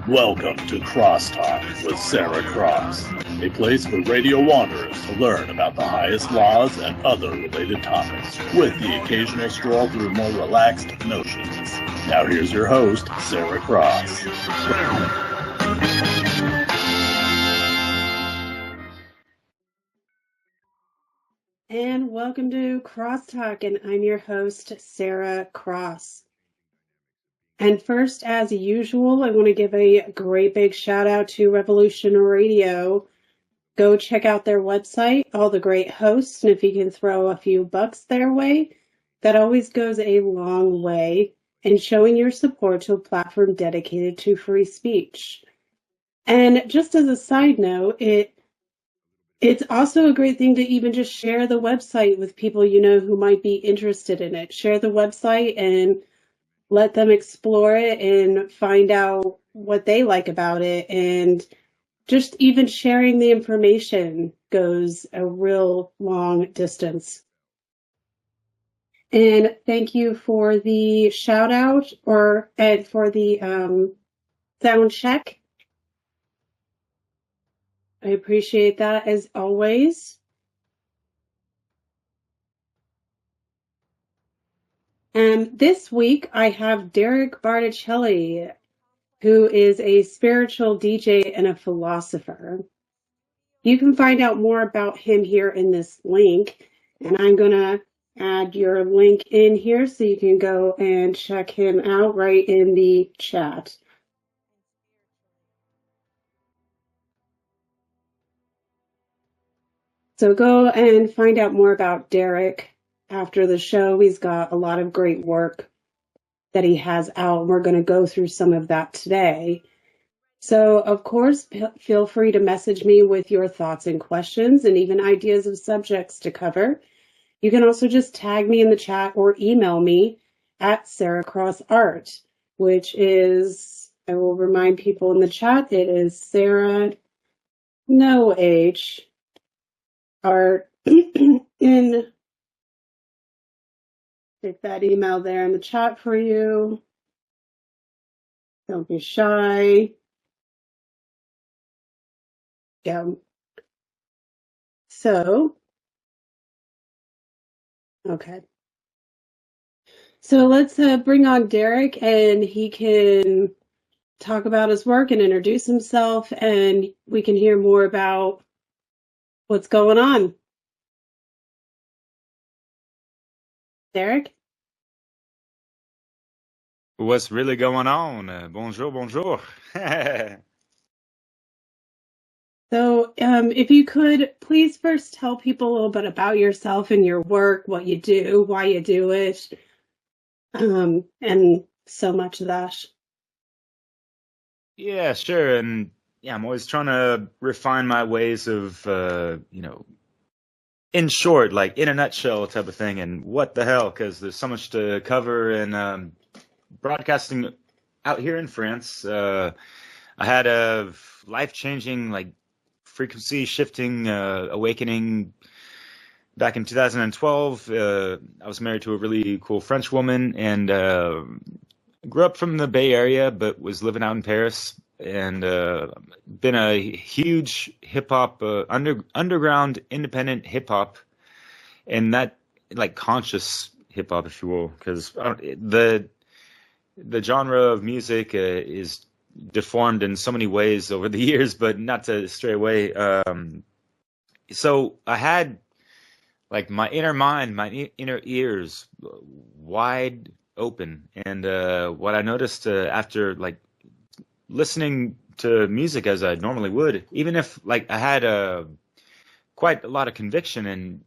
Welcome to CrossTalk with Sara Cross, a place for radio wanderers to learn about the highest laws and other related topics, with the occasional stroll through more relaxed notions. Now here's your host, Sara Cross. And welcome to CrossTalk, and I'm your host, Sara Cross. And first, as usual, I want to give a great big shout out to Revolution Radio. Go check out their website, all the great hosts, and if you can throw a few bucks their way, that always goes a long way in showing your support to a platform dedicated to free speech. And just as a side note, it's also a great thing to even just share the website with people you know who might be interested in it. Share the website and let them explore it and find out what they like about it. And just even sharing the information goes a real long distance. And thank you for the shout out and for the sound check. I appreciate that as always. And this week I have Derek Bartolacelli, who is a spiritual DJ and a philosopher. You can find out more about him here in this link, and I'm going to add your link in here so you can go and check him out right in the chat. So go and find out more about Derek after the show. He's got a lot of great work that he has out, and we're going to go through some of that today. So, of course, feel free to message me with your thoughts and questions and even ideas of subjects to cover. You can also just tag me in the chat or email me at SaraCrossArt, which is, I will remind people in the chat, it is Sara, no H, Art, in, take that email there in the chat for you. Don't be shy. Yeah. So, okay. So let's bring on Derek, and he can talk about his work and introduce himself, and we can hear more about what's going on. Derek? What's really going on? Bonjour, bonjour. So if you could please first tell people a little bit about yourself and your work, what you do, why you do it, and so much of that. Yeah, sure. And yeah, I'm always trying to refine my ways of, in short, like in a nutshell type of thing. And what the hell, because there's so much to cover. And broadcasting out here in France, I had a life-changing, like, frequency shifting awakening back in 2012. I was married to a really cool French woman, and grew up from the Bay Area, but was living out in Paris, and been a huge hip hop, underground independent hip hop, and that, like, conscious hip hop, if you will, because the genre of music is deformed in so many ways over the years, but not to stray away. So I had, like, my inner mind, my inner ears wide open. And what I noticed after, like, listening to music as I normally would, even if, like, I had quite a lot of conviction and,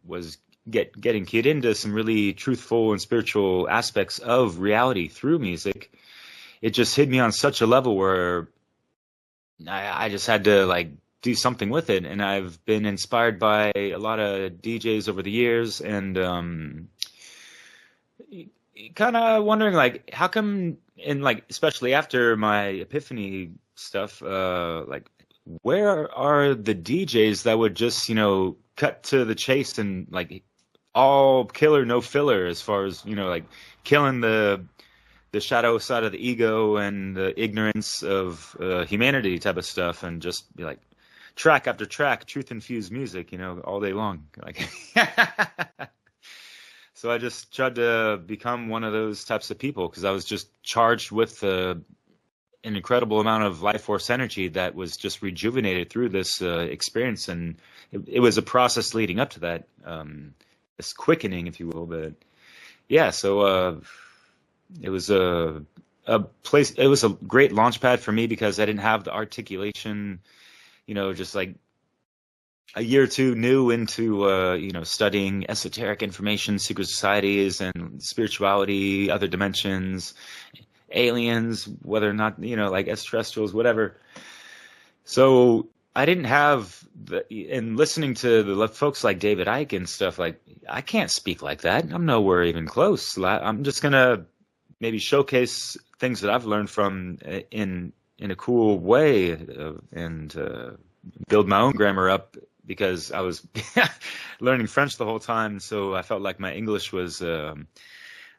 was getting keyed into some really truthful and spiritual aspects of reality through music, it just hit me on such a level where I just had to, like, do something with it. And I've been inspired by a lot of DJs over the years, and kind of wondering, like, how come, and, like, especially after my epiphany stuff, like, where are the DJs that would just, cut to the chase and, like, all killer, no filler, as far as, like, killing the the shadow side of the ego and the ignorance of humanity type of stuff, and just be like track after track, truth infused music, all day long. Like, so I just tried to become one of those types of people because I was just charged with an incredible amount of life force energy that was just rejuvenated through this experience, and it was a process leading up to that, this quickening, if you will. But yeah, so it was a place. It was a great launch pad for me because I didn't have the articulation, just like a year or two new into studying esoteric information, secret societies, and spirituality, other dimensions, aliens, whether or not like extraterrestrials, whatever. So I didn't have and listening to the folks like David Icke and stuff, like, I can't speak like that. I'm nowhere even close. I'm just gonna maybe showcase things that I've learned from in a cool way, and build my own grammar up, because I was learning French the whole time, so I felt like my English was a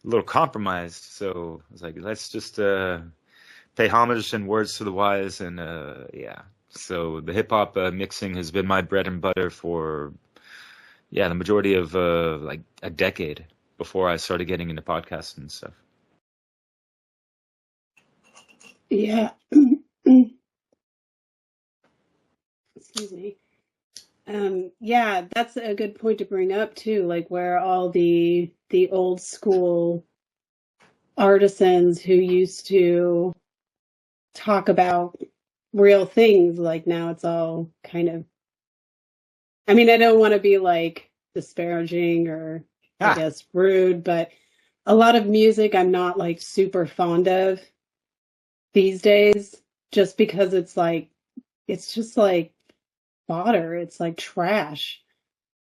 little compromised. So I was like, let's just pay homage and words to the wise, and yeah. So the hip hop mixing has been my bread and butter for the majority of like a decade before I started getting into podcasts and stuff. Yeah. Excuse me. Yeah, that's a good point to bring up too, like where all the old school artisans who used to talk about real things, like now it's all kind of, I mean, I don't want to be like disparaging or I guess rude, but a lot of music I'm not like super fond of these days, just because it's just like fodder. It's like trash.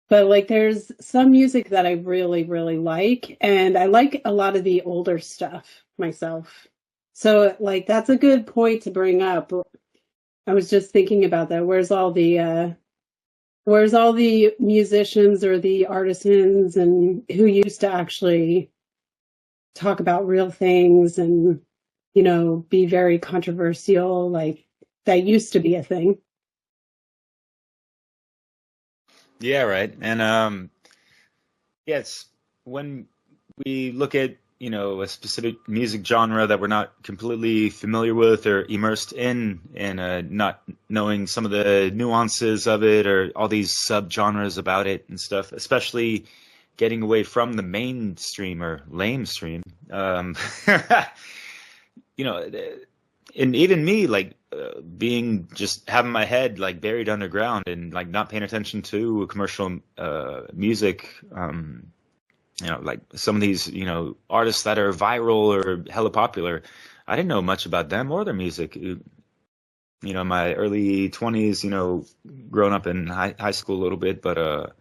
But like there's some music that I really, really like, and I like a lot of the older stuff myself. So like that's a good point to bring up. I was just thinking about that. Where's all the musicians or the artisans and who used to actually talk about real things and be very controversial, like that used to be a thing. Yeah, right. And it's when we look at a specific music genre that we're not completely familiar with or immersed in, and not knowing some of the nuances of it or all these subgenres about it and stuff, especially getting away from the mainstream or lamestream. And even me, like being just having my head like buried underground and like not paying attention to commercial music. Like some of these, artists that are viral or hella popular, I didn't know much about them or their music. My early 20s, growing up in high school a little bit, but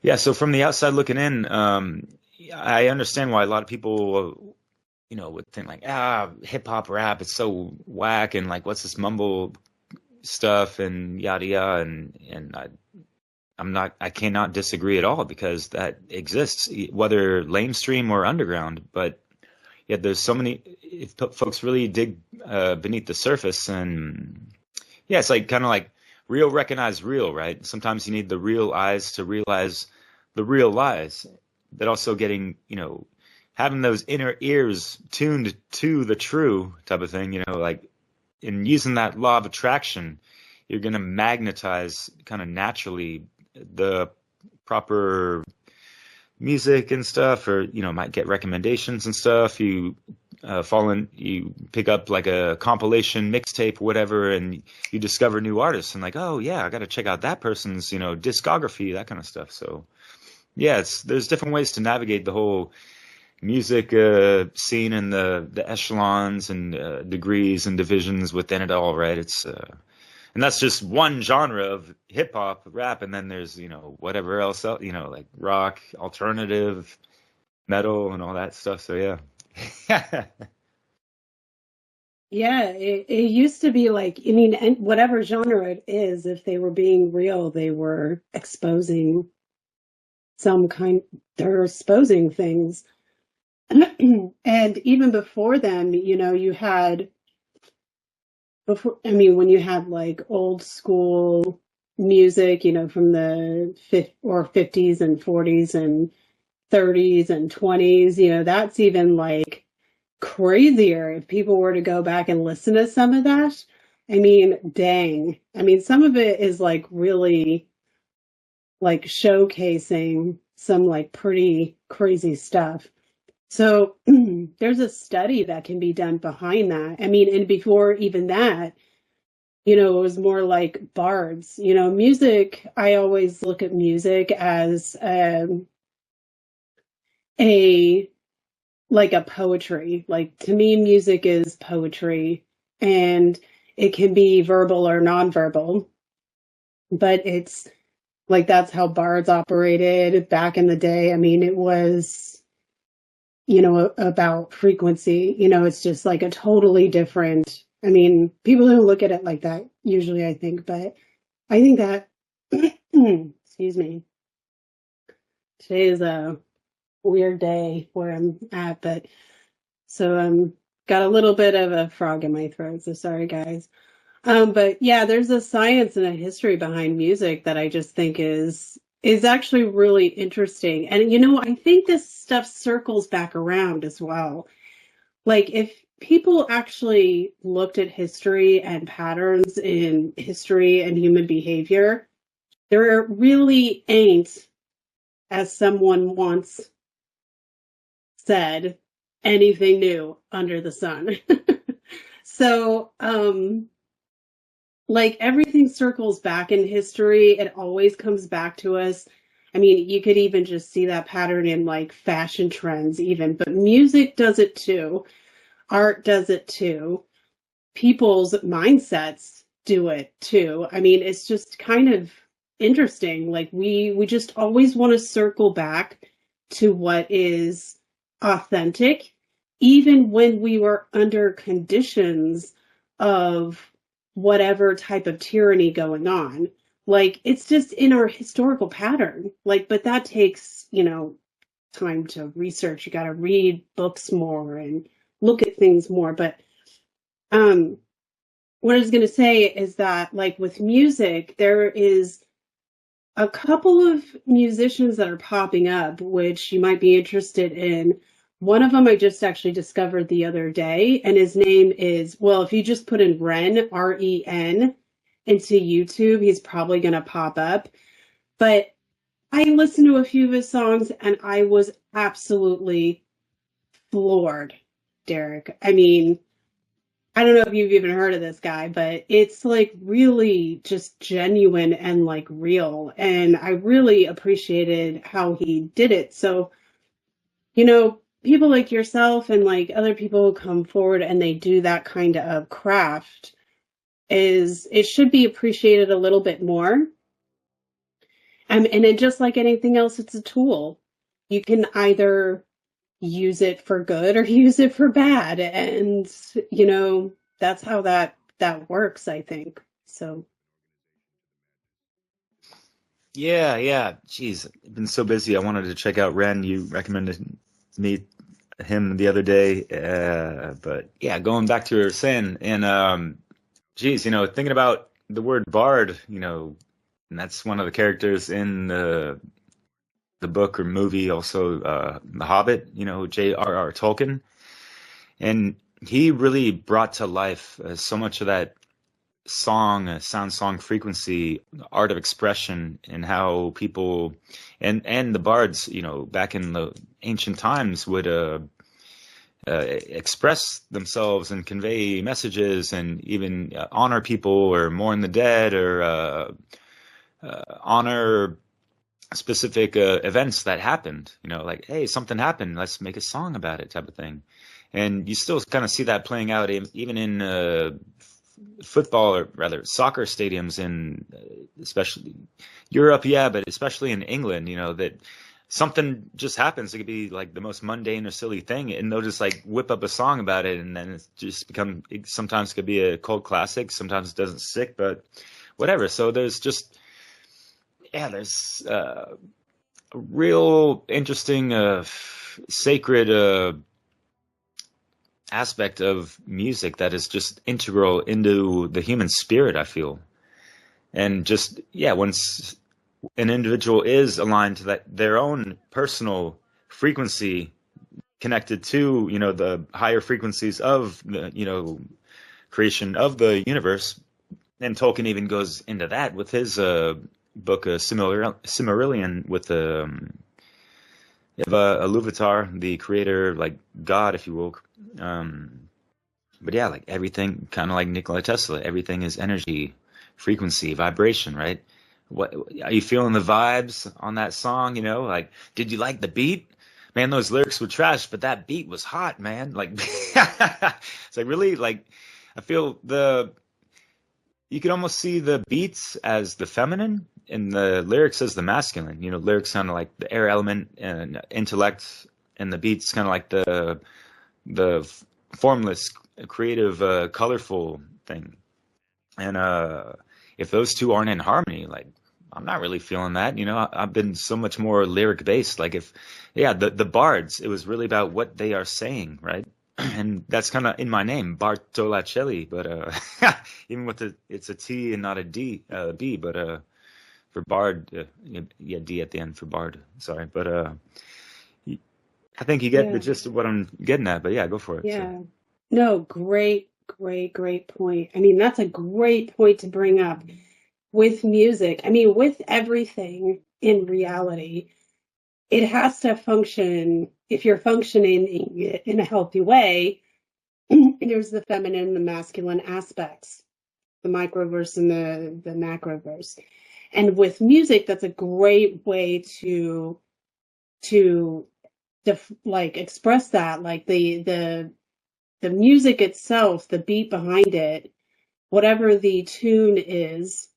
yeah. So from the outside looking in, I understand why a lot of people, would think like, hip hop rap, it's so whack, and like, what's this mumble stuff and yada yada, and I cannot disagree at all, because that exists, whether lamestream or underground. But yet there's so many, if folks really dig beneath the surface, and yeah, it's like kind of like real recognize real, right? Sometimes you need the real eyes to realize the real lies, but also getting, having those inner ears tuned to the true type of thing, like in using that law of attraction, you're going to magnetize kind of naturally the proper music and stuff, or might get recommendations and stuff. You you pick up like a compilation mixtape, whatever, and you discover new artists, and like, oh yeah, I got to check out that person's discography, that kind of stuff. So yeah, there's different ways to navigate the whole music scene and the echelons and degrees and divisions within it all, right? It's and that's just one genre of hip hop, rap, and then there's whatever else, like rock, alternative, metal, and all that stuff. So yeah. Yeah, it used to be like, I mean, and whatever genre it is, if they were being real, they were exposing they're exposing things. And even before them, you had when you had like old school music, from the 50s and 40s and 30s and 20s, that's even like crazier if people were to go back and listen to some of that. I mean, dang. I mean, some of it is like really like showcasing some like pretty crazy stuff. So there's a study that can be done behind that. I mean, and before even that, it was more like bards. Music, I always look at music as a like a poetry. Like to me, music is poetry, and it can be verbal or nonverbal, but it's like that's how bards operated back in the day. I mean, it was, about frequency. It's just like a totally different. I mean, people don't look at it like that usually, I think, but I think that, excuse me, today is a weird day where I'm at, but so got a little bit of a frog in my throat, so sorry guys. But yeah, there's a science and a history behind music that I just think is actually really interesting. And I think this stuff circles back around as well. Like if people actually looked at history and patterns in history and human behavior, there really ain't, as someone once said, anything new under the sun. So, like everything circles back in history. It always comes back to us. I mean, you could even just see that pattern in like fashion trends even, but music does it too. Art does it too. People's mindsets do it too. I mean, it's just kind of interesting. Like we just always want to circle back to what is authentic, even when we were under conditions of whatever type of tyranny going on. Like it's just in our historical pattern. Like, but that takes, time to research. You got to read books more and look at things more. But um what I was going to say is that like with music, there is a couple of musicians that are popping up, which you might be interested in. One of them I just actually discovered the other day, and his name is, well, if you just put in Ren, R-E-N, into YouTube, he's probably going to pop up. But I listened to a few of his songs, and I was absolutely floored, Derek. I mean, I don't know if you've even heard of this guy, but it's like really just genuine and like real. And I really appreciated how he did it. So, people like yourself and like other people who come forward and they do that kind of craft it should be appreciated a little bit more. And then just like anything else, it's a tool. You can either use it for good or use it for bad. And, that's how that works, I think. So. Yeah. Geez, I've been so busy. I wanted to check out Ren. You recommended me him the other day. But yeah, going back to what you were saying, and geez, thinking about the word bard, and that's one of the characters in the book or movie, also The Hobbit, J.R.R. Tolkien. And he really brought to life so much of that sound song frequency, art of expression, and how people and the bards, back in the ancient times would express themselves and convey messages and even honor people or mourn the dead or honor specific events that happened, like, hey, something happened, let's make a song about it type of thing. And you still kind of see that playing out even in football, or rather soccer stadiums in especially Europe, yeah, but especially in England, that something just happens. It could be like the most mundane or silly thing, and they'll just like whip up a song about it, and then sometimes it could be a cult classic, sometimes it doesn't stick, but whatever. So there's a real interesting sacred aspect of music that is just integral into the human spirit, I feel. And just, yeah, once an individual is aligned to that their own personal frequency connected to, the higher frequencies of the, creation of the universe. And Tolkien even goes into that with his book, Silmarillion, with Iluvatar, the creator, like God, if you will. But yeah, like everything, kind of like Nikola Tesla, everything is energy, frequency, vibration, right? What are you feeling the vibes on that song? Like, did you like the beat? Man, those lyrics were trash, but that beat was hot, man. Like, it's like really, like, I feel you can almost see the beats as the feminine and the lyrics as the masculine. Lyrics kind of like the air element and intellect, and the beats kind of like the formless, creative, colorful thing. And if those two aren't in harmony, like, I'm not really feeling that. I've been so much more lyric based. Like the bards, it was really about what they are saying, right? And that's kind of in my name, Bartolacelli. But even with it's a T and not a B. But for bard, D at the end for bard. Sorry, but I think you get the gist of what I'm getting at. But yeah, go for it. Yeah. So. No, great point. I mean, that's a great point to bring up. With music, I mean, with everything in reality, it has to function. If you're functioning in a healthy way, there's the feminine and the masculine aspects, the microverse and the macroverse. And with music, that's a great way to like express that, like the music itself, the beat behind it, whatever the tune is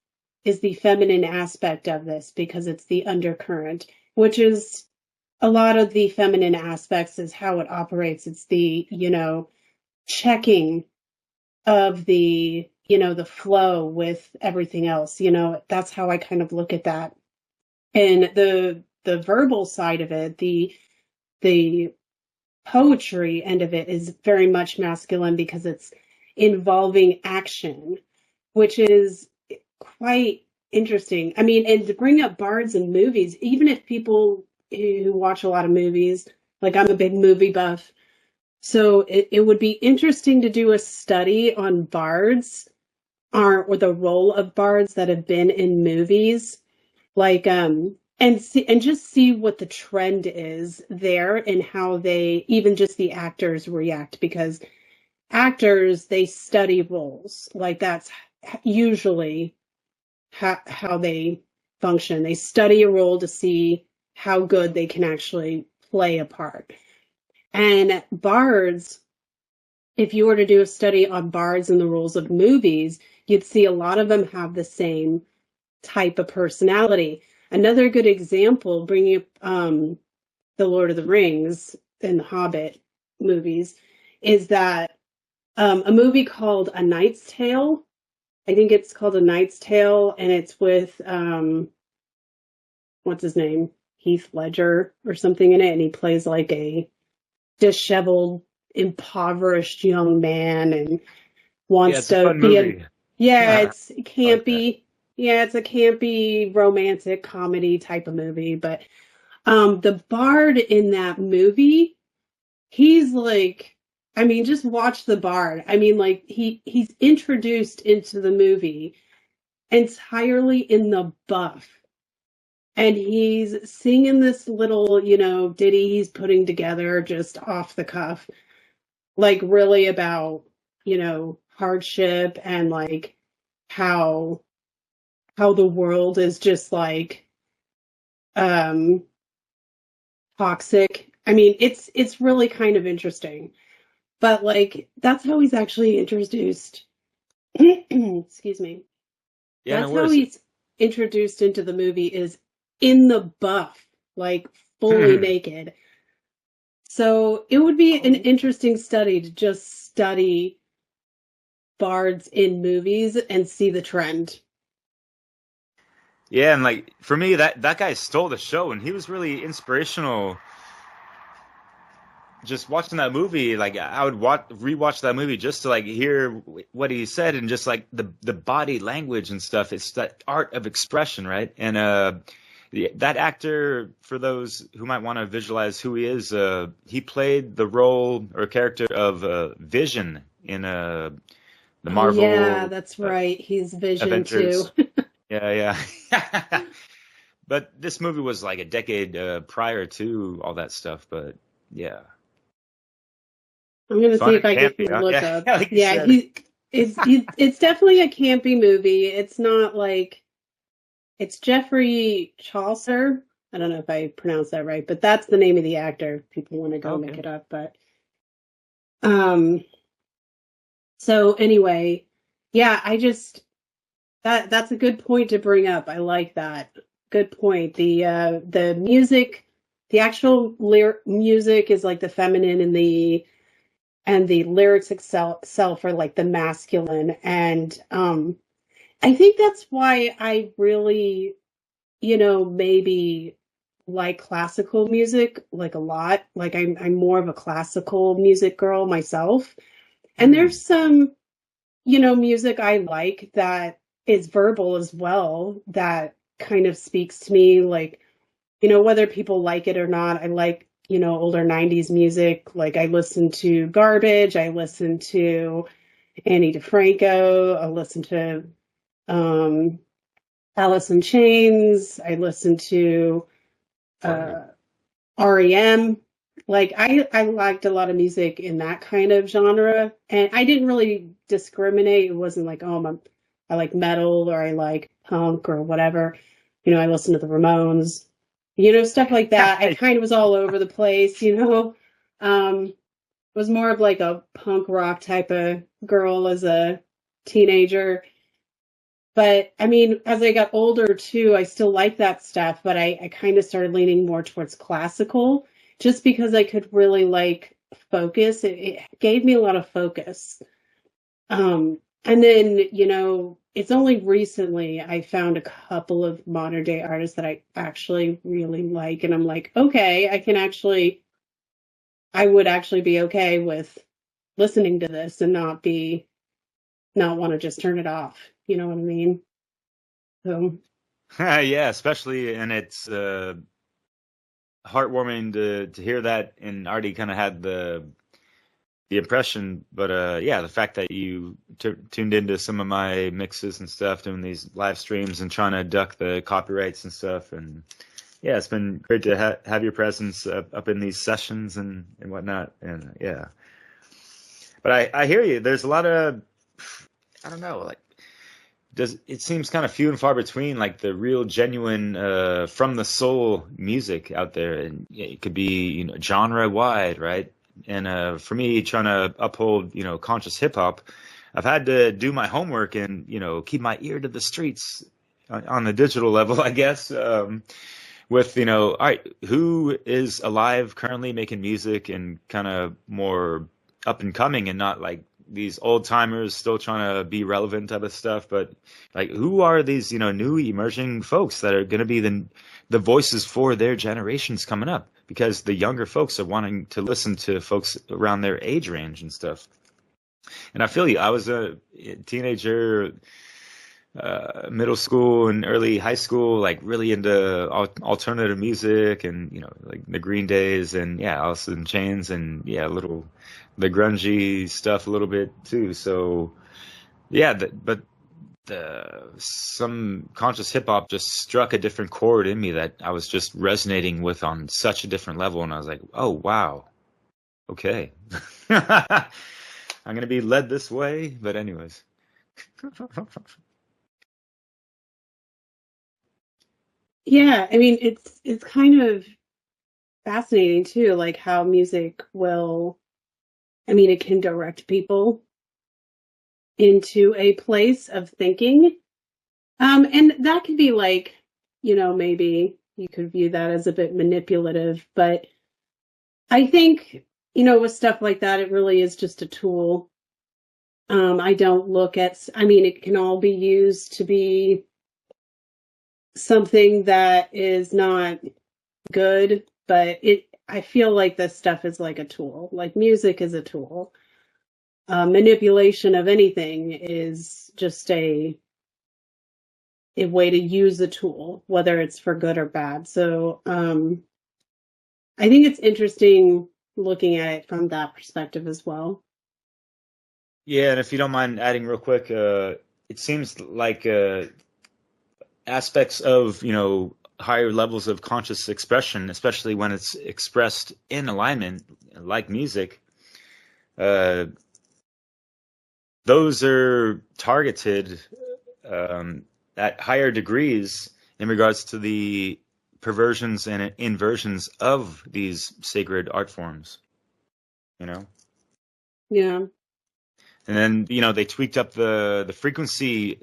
the feminine aspect of this, because it's the undercurrent, which is a lot of the feminine aspects is how it operates. It's the, checking of the, the flow with everything else. That's how I kind of look at that. And the verbal side of it, the poetry end of it is very much masculine, because it's involving action, which is quite interesting. I mean, and to bring up bards in movies, even if people who watch a lot of movies, like I'm a big movie buff, so it would be interesting to do a study on bards or the role of bards that have been in movies, like and just see what the trend is there and how they, even just the actors, react, because actors, they study roles. Like that's usually how they function. They study a role to see how good they can actually play a part. And bards, if you were to do a study on bards and the roles of movies, you'd see a lot of them have the same type of personality. Another good example, bringing up the Lord of the Rings and the Hobbit movies, is that a movie called A Knight's Tale. I think it's called A Knight's Tale, and it's with, what's his name? Heath Ledger or something in it, and he plays like a disheveled, impoverished young man and wants to be a... Yeah, it's campy. Yeah, it's a campy, romantic comedy type of movie, but the bard in that movie, he's like... I mean, just watch the bard. I mean, like, he's introduced into the movie entirely in the buff. And he's singing this little, ditty he's putting together just off the cuff. Like, really about, hardship and, like, how the world is just, like, toxic. I mean, it's really kind of interesting. But, like, that's how he's actually introduced. Excuse me. Yeah, that's how he's introduced into the movie, is in the buff, like, fully naked. So it would be an interesting study to just study bards in movies and see the trend. Yeah, and, like, for me, that guy stole the show, and he was really inspirational just watching that movie, like I would rewatch that movie just to like hear what he said and just like the body language and stuff. It's that art of expression, right? And that actor, for those who might want to visualize who he is, he played the role or character of Vision in the Oh yeah, Marvel that's right. He's Vision too. Avengers. Yeah, yeah. But this movie was like a decade prior to all that stuff. But yeah, I'm gonna see fun if and I can campy, huh? look Yeah, up. like you Yeah, said. it's definitely a campy movie. It's not like it's Jeffrey Chaucer. I don't know if I pronounced that right, but that's the name of the actor. If people want to go look Okay. it up, but um. So anyway, yeah, I just that's a good point to bring up. I like that. Good point. The music, the actual music is like the feminine and the lyrics itself are like the masculine. And I think that's why I really, maybe like classical music like a lot. Like I'm more of a classical music girl myself. And Hmm. there's some, music I like that is verbal as well that kind of speaks to me, like, whether people like it or not. I like, older 90s music. Like I listen to Garbage, I listen to Annie DeFranco, I listen to um Alice in Chains, I listen to Right. uh REM. Like I liked a lot of music in that kind of genre, and I didn't really discriminate. It wasn't like, oh, I like metal or I like punk or whatever. I listened to the Ramones, stuff like that. I kind of was all over the place. Was more of like a punk rock type of girl as a teenager. But I mean, as I got older too, I still like that stuff, but I kind of started leaning more towards classical just because I could really like focus. It gave me a lot of focus. And then, it's only recently I found a couple of modern day artists that I actually really like. And I'm like, okay, I would actually be okay with listening to this and not want to just turn it off. You know what I mean? So. Yeah, especially, and it's heartwarming to hear that, and already kind of had the impression. But yeah, the fact that you tuned into some of my mixes and stuff, doing these live streams and trying to duck the copyrights and stuff, and yeah, it's been great to have your presence up in these sessions and whatnot, and yeah. But I hear you. There's a lot of, I don't know, like, does it seems kind of few and far between, like the real genuine from the soul music out there, and yeah, it could be genre wide, right? And for me, trying to uphold conscious hip hop, I've had to do my homework and keep my ear to the streets on the digital level, I guess. With all right, who is alive currently making music and kind of more up and coming, and not like these old timers still trying to be relevant type of stuff, but like who are these new emerging folks that are going to be the voices for their generations coming up, because the younger folks are wanting to listen to folks around their age range and stuff. And I feel you. I was a teenager, middle school and early high school, like really into alternative music and like the Green Days and yeah, Alice in Chains and yeah, the grungy stuff a little bit too. So yeah, but some conscious hip hop just struck a different chord in me that I was just resonating with on such a different level, and I was like, oh wow, okay, I'm gonna be led this way. But anyways. Yeah, I mean it's kind of fascinating too, like how music will, I mean, it can direct people into a place of thinking. And that could be like, maybe you could view that as a bit manipulative, but I think, with stuff like that, it really is just a tool. I don't look at, I mean, it can all be used to be something that is not good, but I feel like this stuff is like a tool. Like music is a tool. Manipulation of anything is just a way to use a tool, whether it's for good or bad. So I think it's interesting looking at it from that perspective as well. Yeah, and if you don't mind adding real quick, it seems like aspects of, higher levels of conscious expression, especially when it's expressed in alignment, like music, those are targeted at higher degrees in regards to the perversions and inversions of these sacred art forms, Yeah. And then, they tweaked up the frequency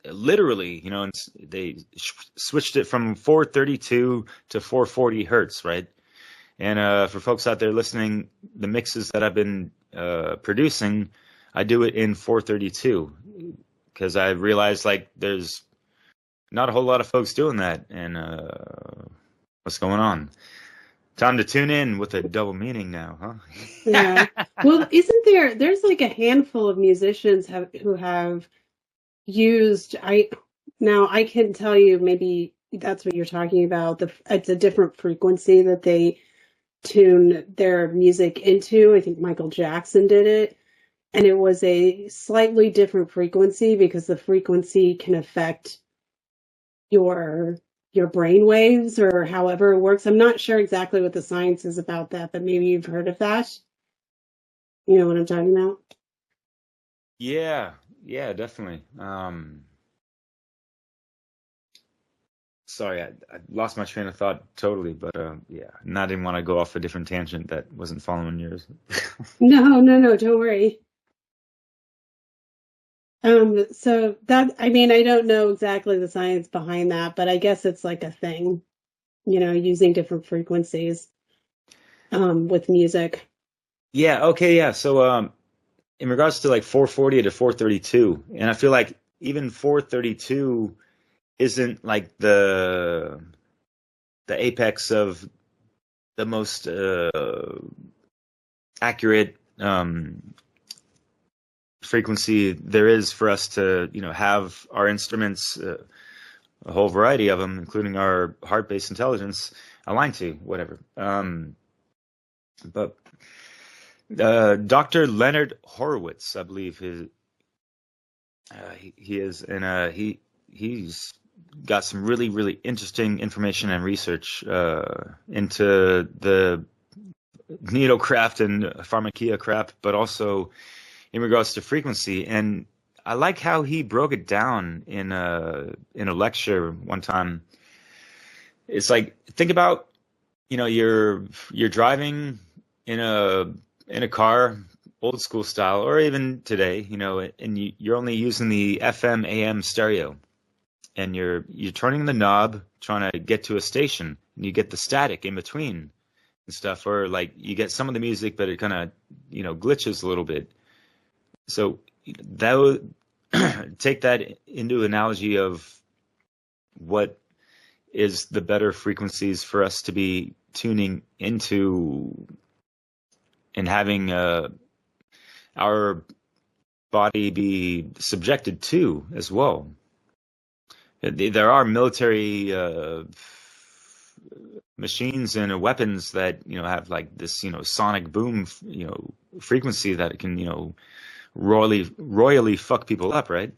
literally, and they switched it from 432 to 440 hertz, right? And for folks out there listening, the mixes that I've been producing, I do it in 432 because I realized like there's not a whole lot of folks doing that. And what's going on? Time to tune in with a double meaning now, huh? Yeah. Well, there's like a handful of musicians who have used, now I can tell you, maybe that's what you're talking about. It's a different frequency that they tune their music into. I think Michael Jackson did it. And it was a slightly different frequency because the frequency can affect your brain waves or however it works. I'm not sure exactly what the science is about that, but maybe you've heard of that. You know what I'm talking about? Yeah, definitely. Sorry, I lost my train of thought totally, but yeah, and I didn't want to go off a different tangent that wasn't following yours. No, don't worry. So that, I mean, I don't know exactly the science behind that, but I guess it's like a thing, using different frequencies, with music. Yeah, okay, yeah. So in regards to like 440 to 432, and I feel like even 432 isn't like the apex of the most accurate frequency there is for us to, have our instruments, a whole variety of them, including our heart-based intelligence, aligned to whatever. But Dr. Leonard Horowitz, I believe he is, and he's got some really, really interesting information and research into the needlecraft and pharmakia crap, but also in regards to frequency. And I like how he broke it down in a lecture one time. It's like, think about, you're driving in a car, old school style, or even today, and you're only using the FM AM stereo, and you're turning the knob trying to get to a station, and you get the static in between and stuff, or like you get some of the music, but it kind of glitches a little bit. So that would take that into analogy of what is the better frequencies for us to be tuning into and having our body be subjected to as well. There are military machines and weapons that have like this sonic boom frequency that it can royally fuck people up, right?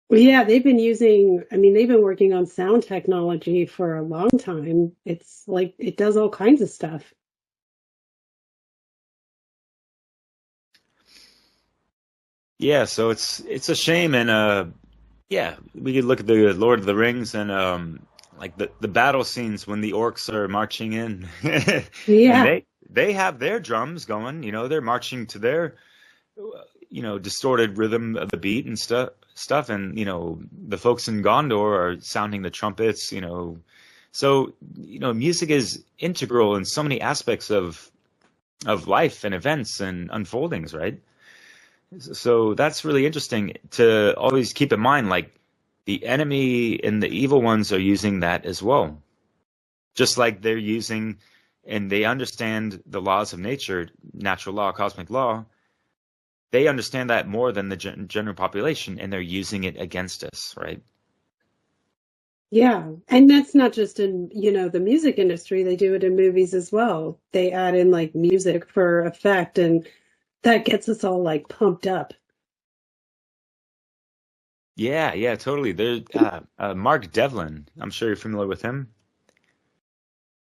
Well, yeah, they've been working on sound technology for a long time. It's like it does all kinds of stuff. Yeah, so it's a shame, and yeah, we could look at the Lord of the Rings and like the battle scenes when the orcs are marching in, Yeah. and they have their drums going, they're marching to their distorted rhythm of the beat and stuff, and the folks in Gondor are sounding the trumpets, so music is integral in so many aspects of life and events and unfoldings, right? So that's really interesting to always keep in mind, like the enemy and the evil ones are using that as well. just like they're using and they understand the laws of nature, natural law, cosmic law. They understand that more than the general population, and they're using it against us, right? Yeah. And that's not just in, the music industry. They do it in movies as well. They add in like music for effect, and that gets us all like pumped up. Yeah, totally. There's Mark Devlin. I'm sure you're familiar with him.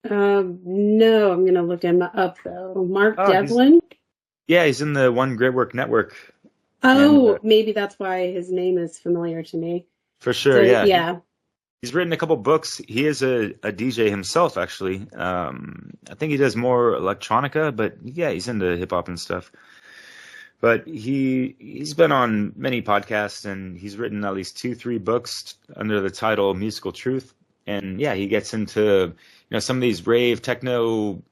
No, I'm gonna look him up though. Mark Oh, Devlin. he's in the One Great Work Network, and Oh, maybe that's why his name is familiar to me. for sure, So yeah. yeah. He's written a couple books. He is a DJ himself, actually. I think he does more electronica, but yeah, he's into hip hop and stuff. But he's been on many podcasts, and he's written at least 2, 3 books under the title Musical Truth. And yeah, he gets into some of these rave techno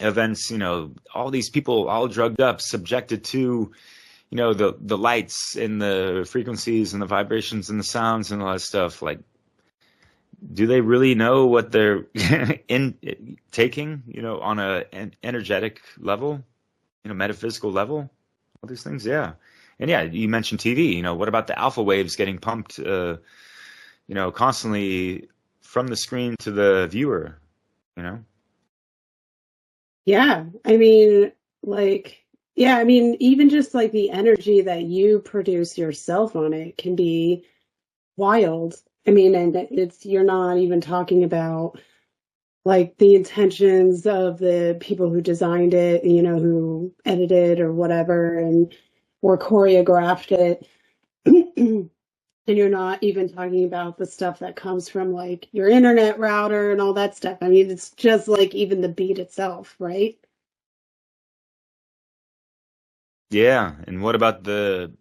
events. All these people all drugged up, subjected to the lights and the frequencies and the vibrations and the sounds and all that stuff. Like, do they really know what they're taking, on an energetic level, metaphysical level, all these things? Yeah. And yeah, you mentioned TV. What about the alpha waves getting pumped, constantly from the screen to the viewer, Yeah. I mean, even just like the energy that you produce yourself on it can be wild. I mean, and you're not even talking about like the intentions of the people who designed it, who edited or whatever, or choreographed it. And you're not even talking about the stuff that comes from like your internet router and all that stuff. I mean, it's just like even the beat itself, right? Yeah. And what about the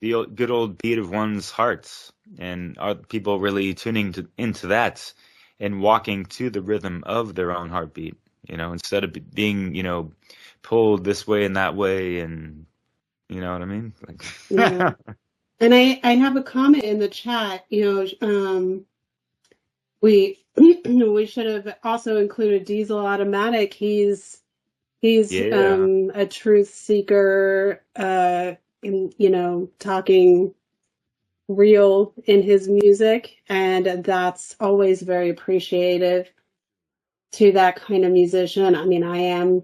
good old beat of one's hearts? And are people really tuning into that and walking to the rhythm of their own heartbeat, instead of being, pulled this way and that way, and you know what I mean? Like, Yeah. And I have a comment in the chat, we we should have also included Diesel Automatic. He's yeah, a truth seeker, talking real in his music, and that's always very appreciative to that kind of musician. I mean, I am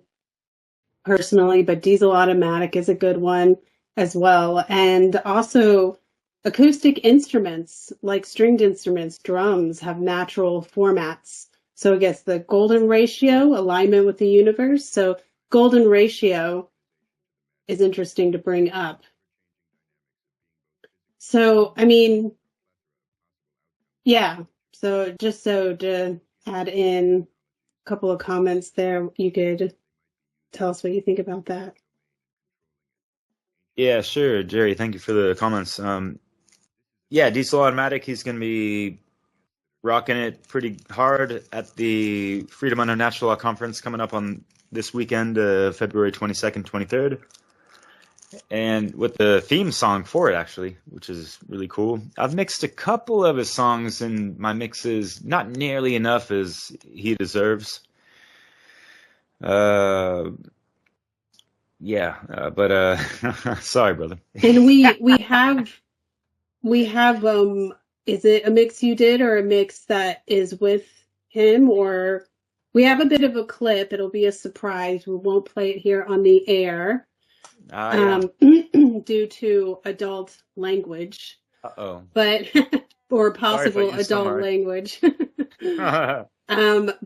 personally, but Diesel Automatic is a good one as well. And also acoustic instruments, like stringed instruments, drums, have natural formats. So I guess the golden ratio, alignment with the universe. So golden ratio is interesting to bring up. So, I mean, yeah. So just so to add in a couple of comments there, you could tell us what you think about that. yeah, sure, Jerry. Thank you for the comments. Yeah, Diesel Automatic. He's gonna be rocking it pretty hard at the Freedom Under Natural Law Conference coming up on this weekend, February 22nd, 23rd. And with the theme song for it, actually, which is really cool. I've mixed a couple of his songs in my mixes, not nearly enough as he deserves. Yeah, but sorry, brother. And we have is it a mix you did or a mix that is with him, or we have a bit of a clip. It'll be a surprise. We won't play it here on the air. Yeah. Due to adult language. Uh-oh. But or Sorry if I possible used so adult hard. language.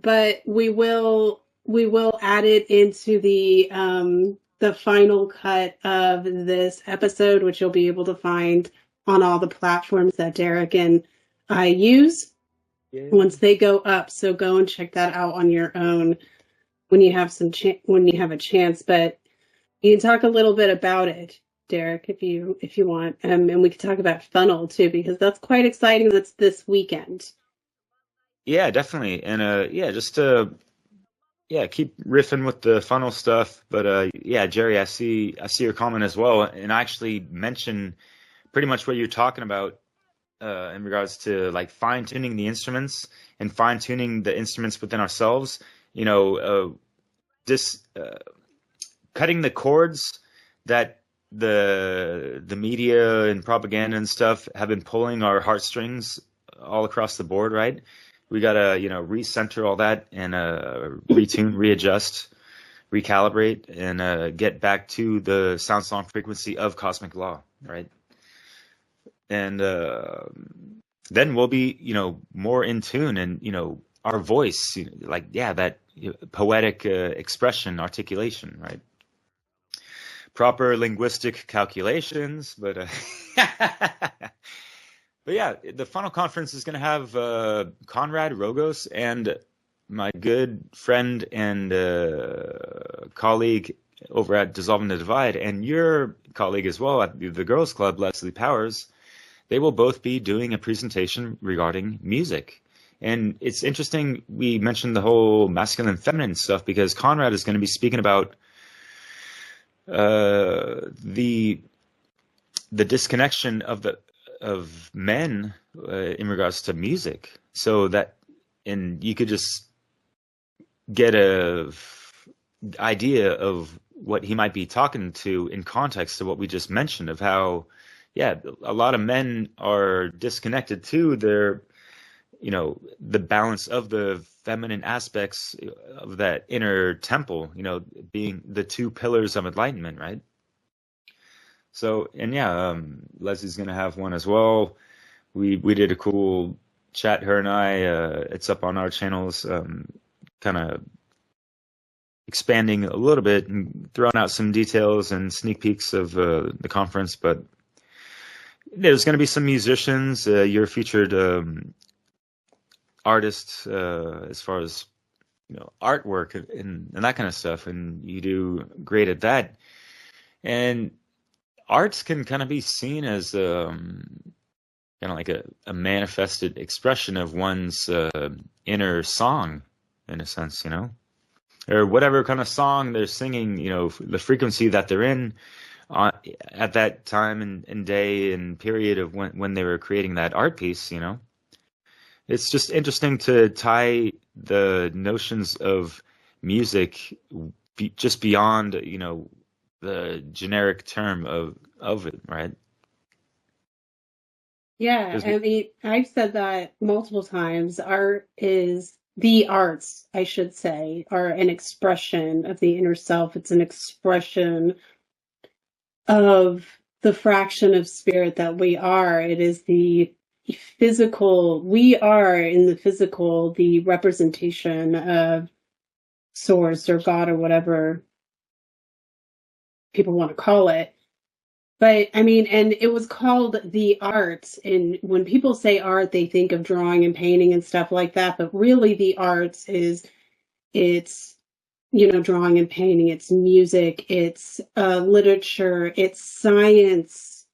But we will add it into the final cut of this episode, which you'll be able to find on all the platforms that Derek and I use once they go up. So go and check that out on your own when you have when you have a chance. But you can talk a little bit about it, Derek, if you want, and we can talk about FUNL too, because that's quite exciting. That's this weekend. Yeah, definitely. And yeah, just to keep riffing with the funnel stuff. But yeah, Jerry, I see your comment as well, and I actually mentioned pretty much what you're talking about in regards to like fine tuning the instruments and fine tuning the instruments within ourselves. You know, just cutting the cords that the media and propaganda and stuff have been pulling our heartstrings all across the board, right? We gotta, you know, recenter all that and retune, readjust, recalibrate, and get back to the sound song frequency of cosmic law, right? And then we'll be, you know, more in tune, and you know, our voice, you know, like that poetic expression, articulation, right? Proper linguistic calculations, but but yeah, the Funnel Conference is going to have Conrad Rogos and my good friend and colleague over at Dissolving the Divide, and your colleague as well at the Girls Club, Leslie Powers. They will both be doing a presentation regarding music. And it's interesting we mentioned the whole masculine and feminine stuff, because Conrad is going to be speaking about the disconnection of men in regards to music, so that, and you could just get a idea of what he might be talking to in context of what we just mentioned, of how a lot of men are disconnected to their, you know, the balance of the feminine aspects of that inner temple, you know, being the two pillars of enlightenment, right? So, and Leslie's going to have one as well. We did a cool chat, her and I. It's up on our channels, kind of expanding a little bit and throwing out some details and sneak peeks of the conference. But there's going to be some musicians. You're featured artist as far as, you know, artwork and that kind of stuff, and you do great at that. And arts can kind of be seen as kind of like a manifested expression of one's inner song, in a sense, you know, or whatever kind of song they're singing, you know, the frequency that they're in at that time and day and period of when they were creating that art piece, you know. It's just interesting to tie the notions of music just beyond, you know, the generic term of it, right? Yeah, I mean, I've said that multiple times. Art is the arts, I should say, are an expression of the inner self. It's an expression of the fraction of spirit that we are. It is the physical, we are in the physical, the representation of source or God or whatever people want to call it. But I mean, and it was called the arts. And when people say art, they think of drawing and painting and stuff like that. But really, the arts it's, you know, drawing and painting, it's music, it's literature, it's science,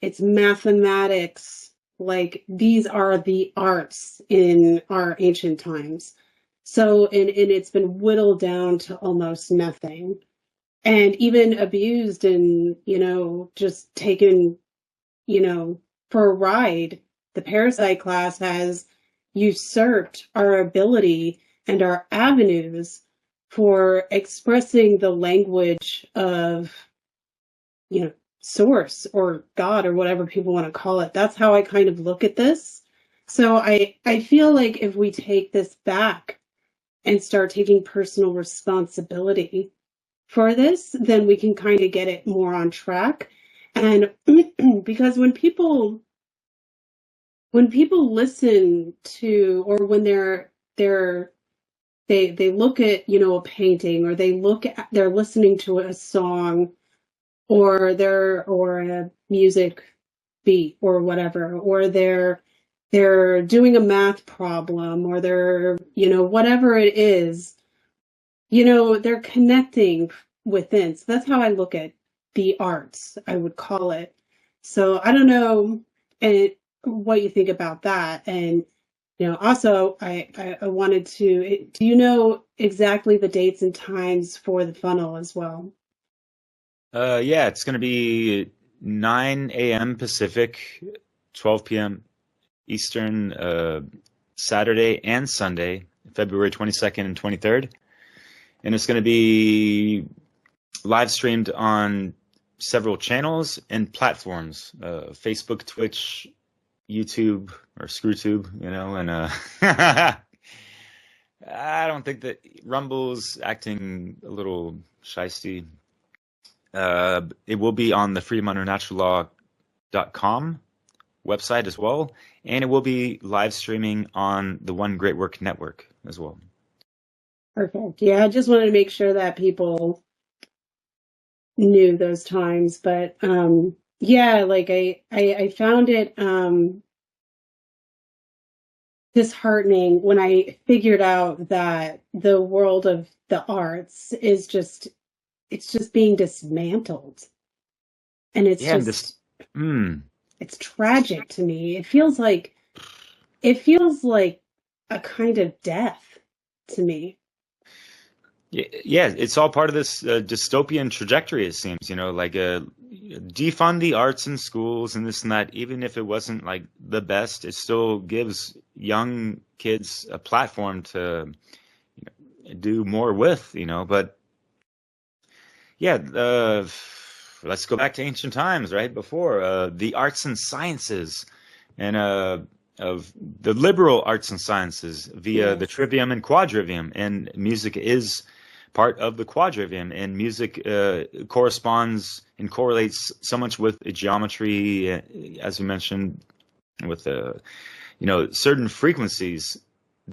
it's mathematics. Like, these are the arts in our ancient times. So, and it's been whittled down to almost nothing. And even abused and, you know, just taken, you know, for a ride. The parasite class has usurped our ability and our avenues for expressing the language of, you know, source or God or whatever people want to call it. That's how I kind of look at this. So I feel like if we take this back and start taking personal responsibility for this, then we can kind of get it more on track. And because when people listen to, or when they look at, you know, a painting, or they're listening to a song, or a music beat or whatever, or they're doing a math problem, or they're, you know, whatever it is, you know, they're connecting within. So that's how I look at the arts, I would call it. So I don't know what you think about that. And, you know, also I wanted to, do you know exactly the dates and times for the funnel as well? Yeah, it's going to be 9 a.m. Pacific, 12 p.m. Eastern, Saturday and Sunday, February 22nd and 23rd. And it's going to be live streamed on several channels and platforms, Facebook, Twitch, YouTube, or ScrewTube, and I don't think that Rumble's acting a little shisty. It will be on the freedomundernaturallaw.com website as well, and it will be live streaming on the One Great Work Network as well. Perfect. Yeah, I just wanted to make sure that people knew those times, but yeah, like I found it disheartening when I figured out that the world of the arts is just being dismantled, and it's it's tragic to me. It feels like a kind of death to me. Yeah, it's all part of this dystopian trajectory, it seems, like defund the arts in schools and this and that. Even if it wasn't like the best, it still gives young kids a platform to do more with, but yeah, let's go back to ancient times, right? Before the arts and sciences and of the liberal arts and sciences via the trivium and quadrivium, and music is part of the quadrivium, and music corresponds and correlates so much with geometry, as we mentioned, with certain frequencies.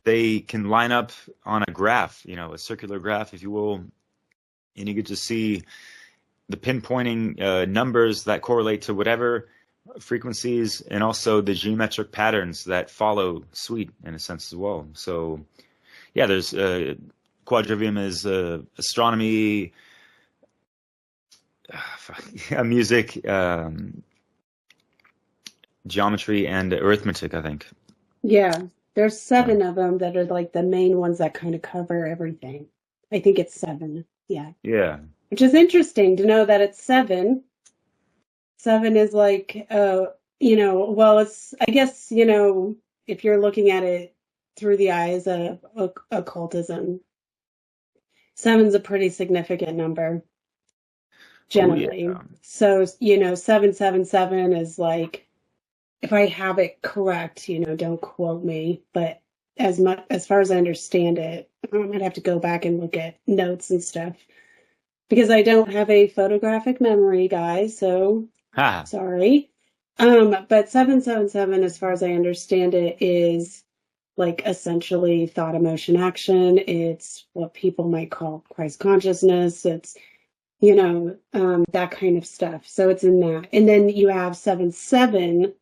They can line up on a graph, a circular graph, if you will, and you get to see the pinpointing numbers that correlate to whatever frequencies, and also the geometric patterns that follow suite in a sense as well. So yeah, there's quadrivium is astronomy, music, geometry, and arithmetic, I think. Yeah, there's 7 of them that are like the main ones that kind of cover everything. I think it's 7. Yeah. Yeah. Which is interesting to know that it's 7. 7 is like, well, it's, I guess, if you're looking at it through the eyes of occultism, 7's a pretty significant number, generally. Oh, yeah. So, 777 is like, if I have it correct, don't quote me, but as far as I understand it, I'd have to go back and look at notes and stuff, because I don't have a photographic memory, guys, so sorry. But 777, as far as I understand it, is like essentially thought, emotion, action. It's what people might call Christ consciousness. It's, that kind of stuff. So it's in that. And then you have 77,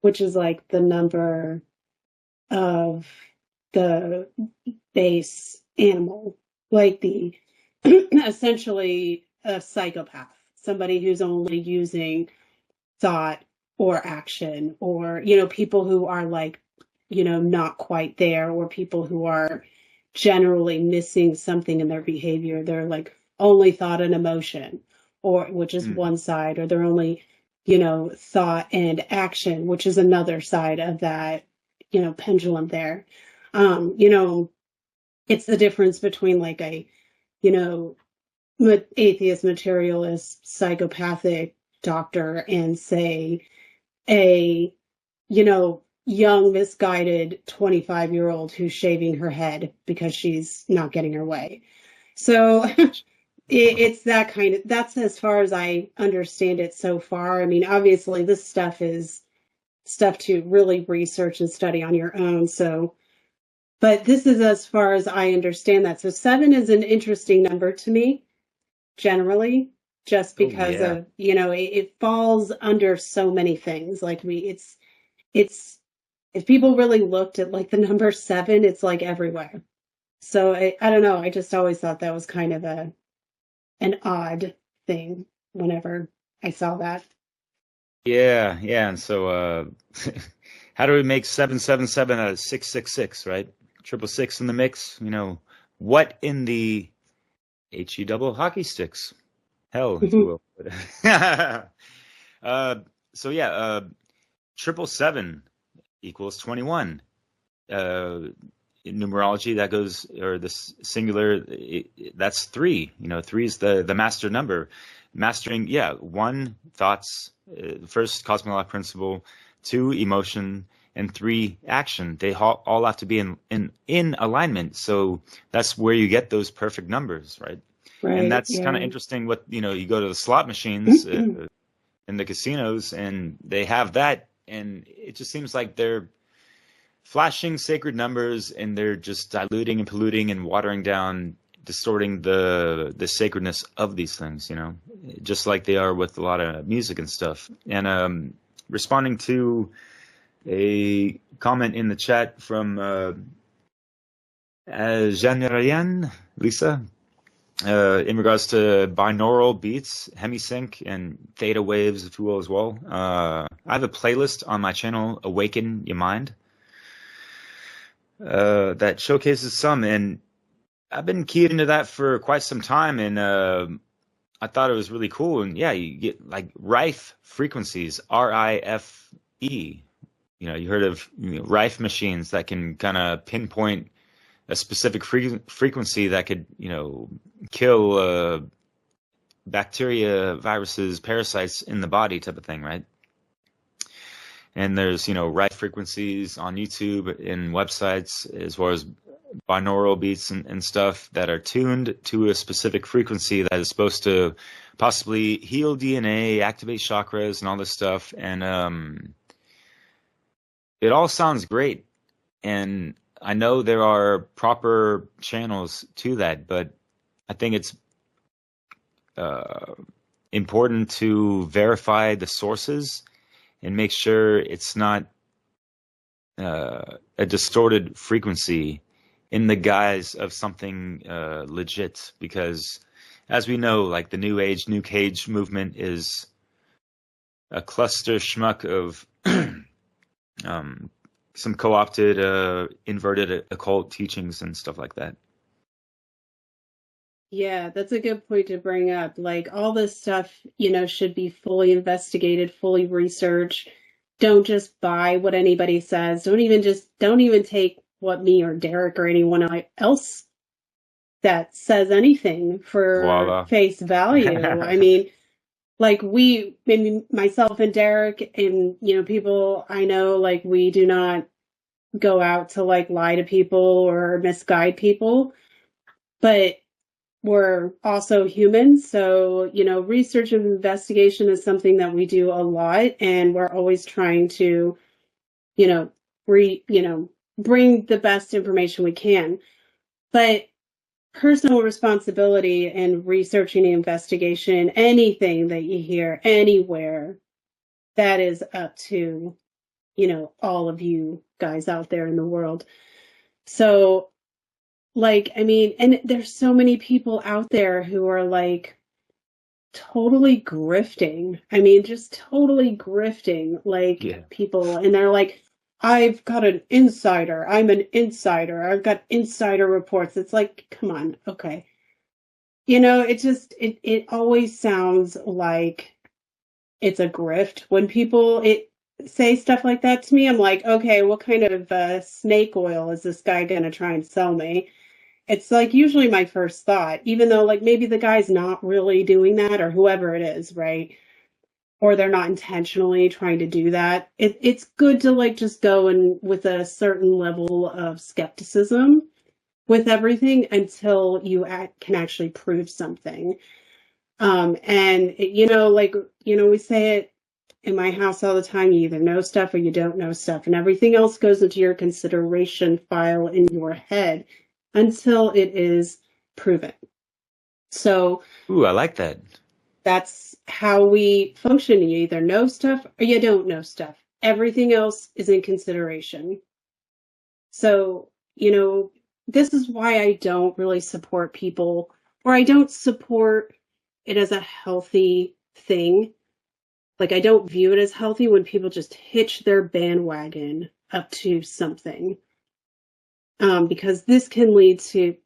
which is like the number of the base animal, like the essentially a psychopath, somebody who's only using thought or action, or people who are like not quite there, or people who are generally missing something in their behavior. They're like only thought and emotion, or which is one side, or they're only thought and action, which is another side of that pendulum there. It's the difference between like a atheist, materialist, psychopathic doctor, and say a young, misguided 25-year-old who's shaving her head because she's not getting her way. So it's that kind of, that's as far as I understand it so far. I mean, obviously this stuff is stuff to really research and study on your own. So, but this is as far as I understand that. So 7 is an interesting number to me, generally, just because of, it falls under so many things. Like it's, if people really looked at like the number 7, it's like everywhere. So I don't know. I just always thought that was kind of an odd thing whenever I saw that. Yeah. And so, how do we make 777 out of 666, right? 666 in the mix. What in the HE double hockey sticks? Hell, if you will. So yeah, 777 equals 21. In numerology, that goes, or the singular, that's 3. 3 is the master number. Mastering, 1, thoughts, first cosmic law principle, 2, emotion, and 3, action. They all have to be in alignment. So that's where you get those perfect numbers, right? And that's kind of interesting. What you go to the slot machines in the casinos, and they have that, and it just seems like they're flashing sacred numbers, and they're just diluting and polluting and watering down, distorting the sacredness of these things, just like they are with a lot of music and stuff. And responding to a comment in the chat from Jean Lisa, in regards to binaural beats, hemisync, and theta waves, if you will, as well. I have a playlist on my channel, AwakenYaMind, that showcases some, and I've been keyed into that for quite some time, and I thought it was really cool. And you get like Rife frequencies, RIFE. You heard of Rife machines that can kind of pinpoint a specific frequency that could, kill bacteria, viruses, parasites in the body, type of thing, right? And there's, Rife frequencies on YouTube and websites, as well as binaural beats and stuff that are tuned to a specific frequency that is supposed to possibly heal DNA, activate chakras, and all this stuff. And it all sounds great. And I know there are proper channels to that, but I think it's important to verify the sources and make sure it's not a distorted frequency in the guise of something legit. Because as we know, like the New Age, New Cage movement is a cluster schmuck of some co-opted, inverted occult teachings and stuff like that. Yeah, that's a good point to bring up. Like all this stuff, should be fully investigated, fully researched. Don't just buy what anybody says. Don't even take what me or Derek or anyone else that says anything for Voila. face value. I mean, like myself and Derek and, people I know, like we do not go out to like lie to people or misguide people, but we're also human. So, research and investigation is something that we do a lot, and we're always trying to, bring the best information we can. But personal responsibility in researching and investigation, anything that you hear anywhere, that is up to, all of you guys out there in the world. So, and there's so many people out there who are like totally grifting. I mean, just totally grifting, people. And they're like, I've got an insider. I'm an insider. I've got insider reports. It's like, come on. Okay. It always sounds like it's a grift. When people say stuff like that to me, I'm like, okay, what kind of snake oil is this guy going to try and sell me? It's like usually my first thought, even though like maybe the guy's not really doing that or whoever it is, right? Or they're not intentionally trying to do that. It's good to like just go in with a certain level of skepticism with everything until you can actually prove something. And we say it in my house all the time, you either know stuff or you don't know stuff, and everything else goes into your consideration file in your head until it is proven. So, ooh, I like that. That's how we function. You either know stuff or you don't know stuff. Everything else is in consideration. So, this is why I don't really support people, or I don't support it as a healthy thing. Like, I don't view it as healthy when people just hitch their bandwagon up to something. Because this can lead to,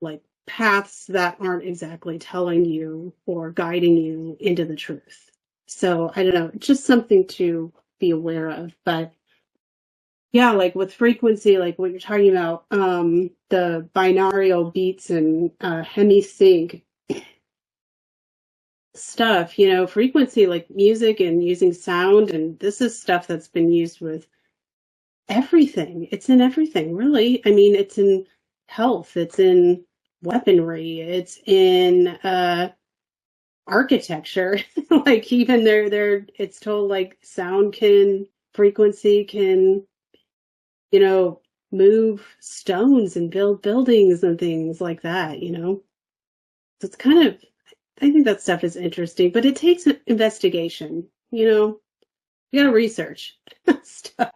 like paths that aren't exactly telling you or guiding you into the truth. So I don't know, just something to be aware of. But yeah, like with frequency, like what you're talking about, the binaural beats and hemi-sync stuff, you know, frequency, like music and using sound, and this is stuff that's been used with everything. It's in everything, really. I mean, it's in health, it's in weaponry, it's in architecture. Like even it's told like frequency can, you know, move stones and build buildings and things like that, you know. So it's kind of, I think that stuff is interesting, but it takes an investigation, you know. You gotta research stuff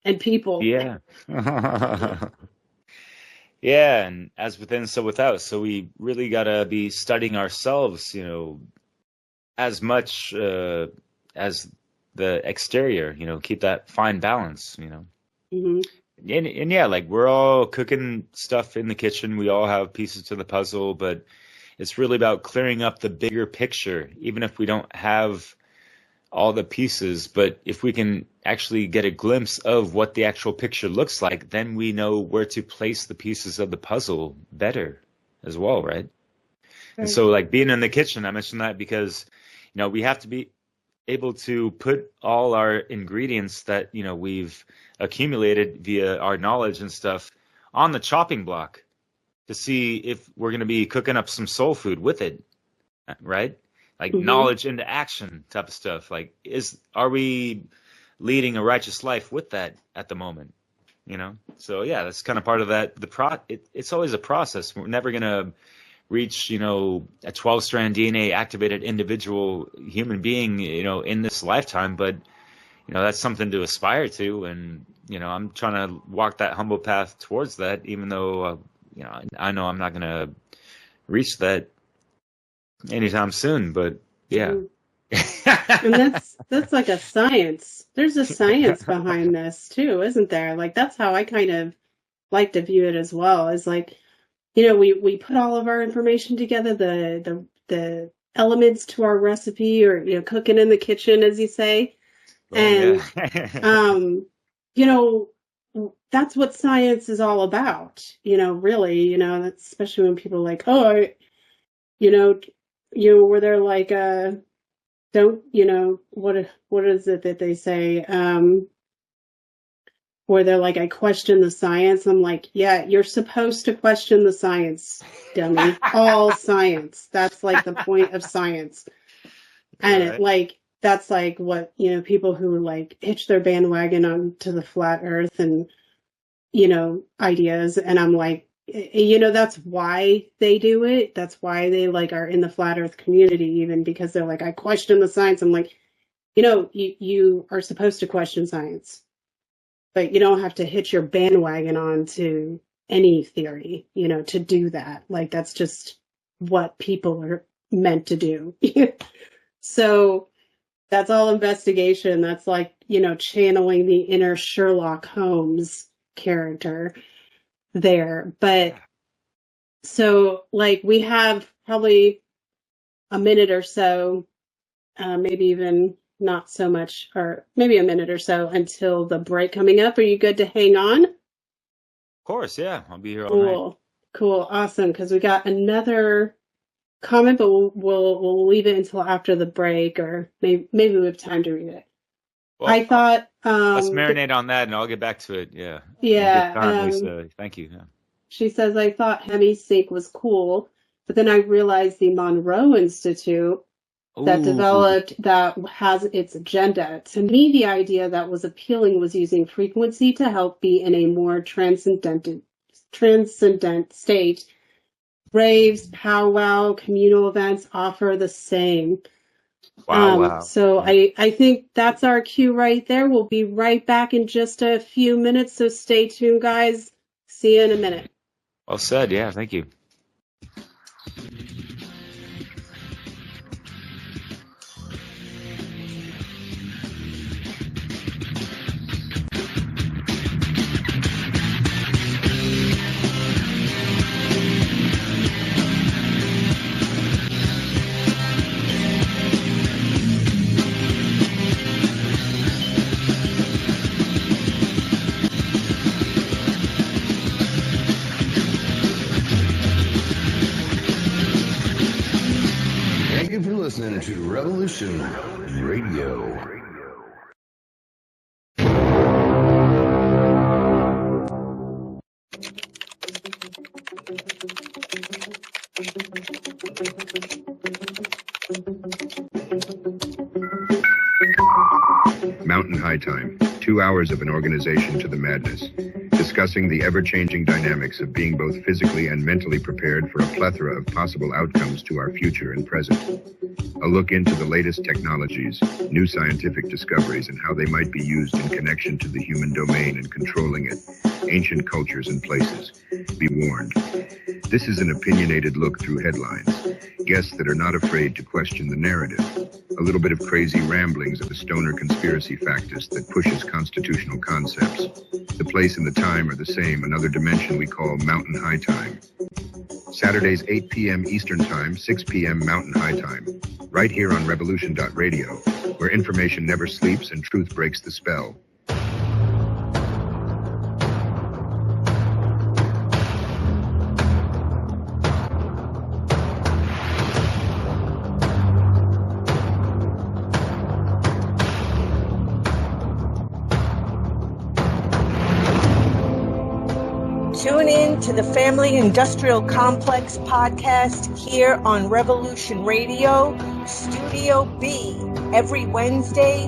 and people. Yeah. Yeah, and as within, so without. So we really gotta be studying ourselves, you know, as much as the exterior, you know, keep that fine balance, you know. Hmm. And yeah, like we're all cooking stuff in the kitchen. We all have pieces to the puzzle, but it's really about clearing up the bigger picture, even if we don't have all the pieces. But if we can actually get a glimpse of what the actual picture looks like, then we know where to place the pieces of the puzzle better as well, right? And so like being in the kitchen, I mentioned that because, you know, we have to be able to put all our ingredients that, you know, we've accumulated via our knowledge and stuff on the chopping block to see if we're going to be cooking up some soul food with it, right? Like knowledge into action type of stuff. Like, are we leading a righteous life with that at the moment? You know? So yeah, that's kind of part of that. It's always a process. We're never going to reach, you know, a 12-strand DNA activated individual human being, you know, in this lifetime. But, you know, that's something to aspire to. And, you know, I'm trying to walk that humble path towards that, even though, you know I'm not going to reach that anytime soon. But yeah. And that's like a science. There's a science behind this too, isn't there? Like that's how I kind of like to view it as well. Is like, you know, we put all of our information together, the elements to our recipe, or, you know, cooking in the kitchen, as you say. And you know, that's what science is all about, you know, really, you know, that's especially when people are like, oh, you know, where they're like, don't, you know, what is it that they say? Where they're like, I question the science. I'm like, yeah, you're supposed to question the science, dummy. All science. That's like the point of science. And Right. it like, that's like what, you know, people who like hitch their bandwagon onto the flat earth and, you know, ideas. And I'm like, you know, that's why they do it. That's why they like are in the flat earth community, even because they're like, I question the science. I'm like, you know, you are supposed to question science, but you don't have to hitch your bandwagon on to any theory, you know, to do that. Like, that's just what people are meant to do. So that's all investigation. That's like, you know, channeling the inner Sherlock Holmes character there. But so like we have probably a minute or so, maybe even not so much, or maybe a minute or so until the break coming up. Are you good to hang on? Of course, yeah. I'll be here all night. Cool, awesome. Because we got another comment, but we'll leave it until after the break, or maybe we have time to read it. Well, I thought let's marinate on that, and I'll get back to it. Yeah. Yeah. Good time, Lisa. Thank you. Yeah. She says, I thought hemi-sync was cool, but then I realized the Monroe Institute that developed that has its agenda. To me, the idea that was appealing was using frequency to help be in a more transcendent state. Raves, powwow, communal events offer the same. Wow. So I think that's our cue right there. We'll be right back in just a few minutes, so stay tuned, guys. See you in a minute. Well said. Yeah, thank you. you for listening to Revolution Radio. Mountain High Time, 2 hours of an organization to the madness, discussing the ever-changing dynamics of being both physically and mentally prepared for a plethora of possible outcomes to our future and present. A look into the latest technologies, new scientific discoveries, and how they might be used in connection to the human domain and controlling it, ancient cultures and places. Be warned. This is an opinionated look through headlines, guests that are not afraid to question the narrative, a little bit of crazy ramblings of a stoner conspiracy factus that pushes constitutional concepts. The place and the time are the same, another dimension we call Mountain High Time. Saturdays 8 p.m. Eastern Time, 6 p.m. Mountain High Time, right here on Revolution.radio, where information never sleeps and truth breaks the spell. Tune in to the Family Industrial Complex podcast here on Revolution Radio, Studio B, every Wednesday,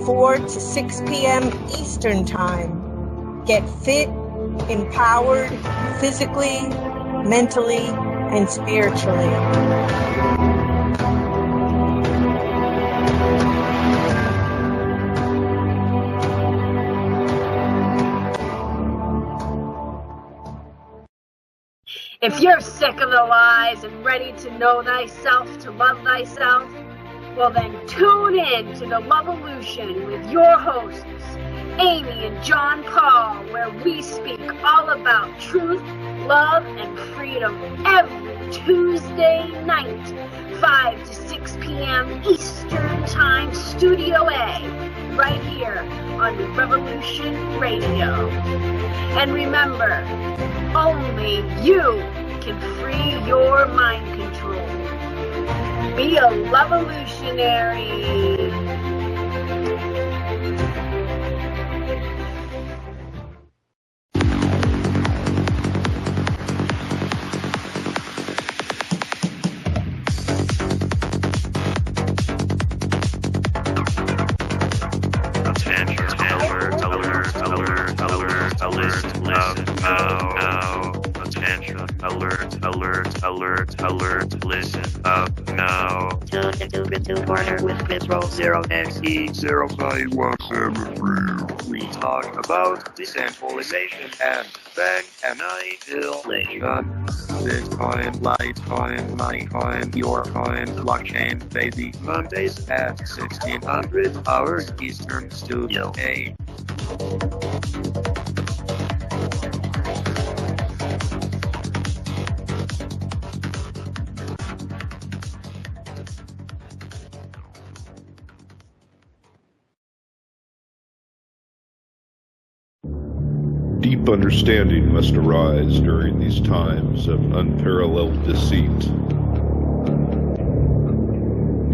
4 to 6 p.m. Eastern Time. Get fit, empowered, physically, mentally, and spiritually. If you're sick of the lies and ready to know thyself, to love thyself, well then tune in to the Lovolution with your hosts, Amy and John Paul, where we speak all about truth, love, and freedom every Tuesday night, 5 to 6 p.m. Eastern Time, Studio A, right here on Revolution Radio. And remember, only you can free your mind control. Be a Lovolutionary. Alert, listen up now. To corner with Control 0XE05173. We talk about decentralization and bank annihilation. Bitcoin, Litecoin, Litecoin, your coin, blockchain, baby. Mondays at 1600 hours Eastern, Studio A. Deep understanding must arise during these times of unparalleled deceit.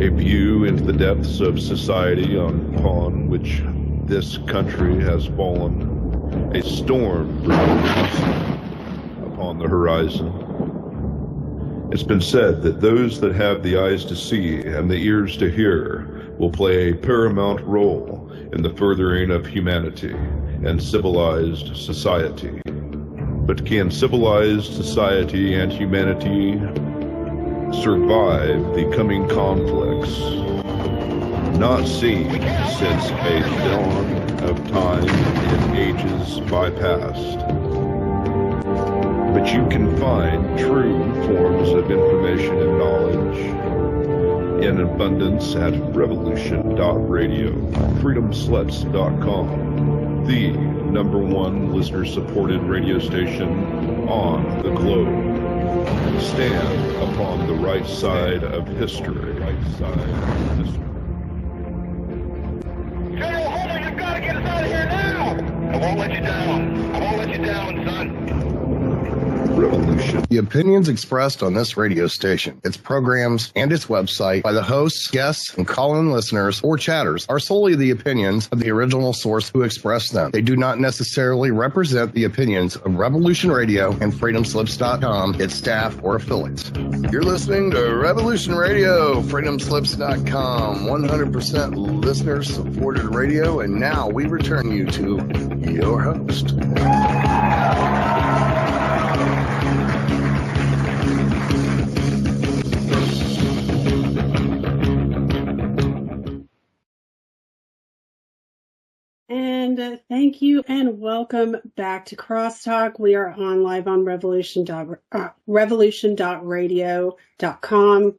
A view into the depths of society upon which this country has fallen, a storm brews upon the horizon. It's been said that those that have the eyes to see and the ears to hear will play a paramount role in the furthering of humanity and civilized society. But can civilized society and humanity survive the coming conflicts not seen since a dawn of time in ages bypast? But you can find true forms of information and knowledge in abundance at revolution.radio, freedomsluts.com, the #1 listener-supported radio station on the globe. Stand upon the right side of history. General Homer, you've got to get us out of here now! I won't let you down. I won't let you down, son. revolution. The opinions expressed on this radio station, its programs, and its website by the hosts, guests, and call-in listeners or chatters are solely the opinions of the original source who expressed them. They do not necessarily represent the opinions of Revolution Radio and FreedomSlips.com, its staff, or affiliates. You're listening to Revolution Radio, FreedomSlips.com, 100% listener-supported radio, and now we return you to your host. And thank you and welcome back to CrossTalk. We are on live on revolution.radio.com. You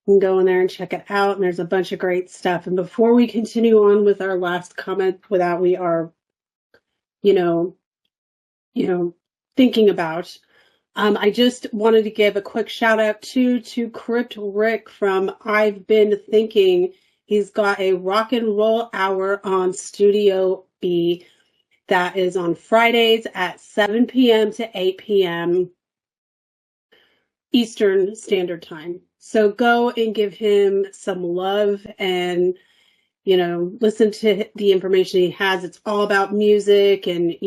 can go in there and check it out, and there's a bunch of great stuff. And before we continue on with our last comment, without we are, thinking about, I just wanted to give a quick shout out to Crypt Rick from I've Been Thinking. He's got a rock and roll hour on Studio B that is on Fridays at 7 p.m. to 8 p.m. Eastern Standard Time. So go and give him some love and, listen to the information he has. It's all about music and,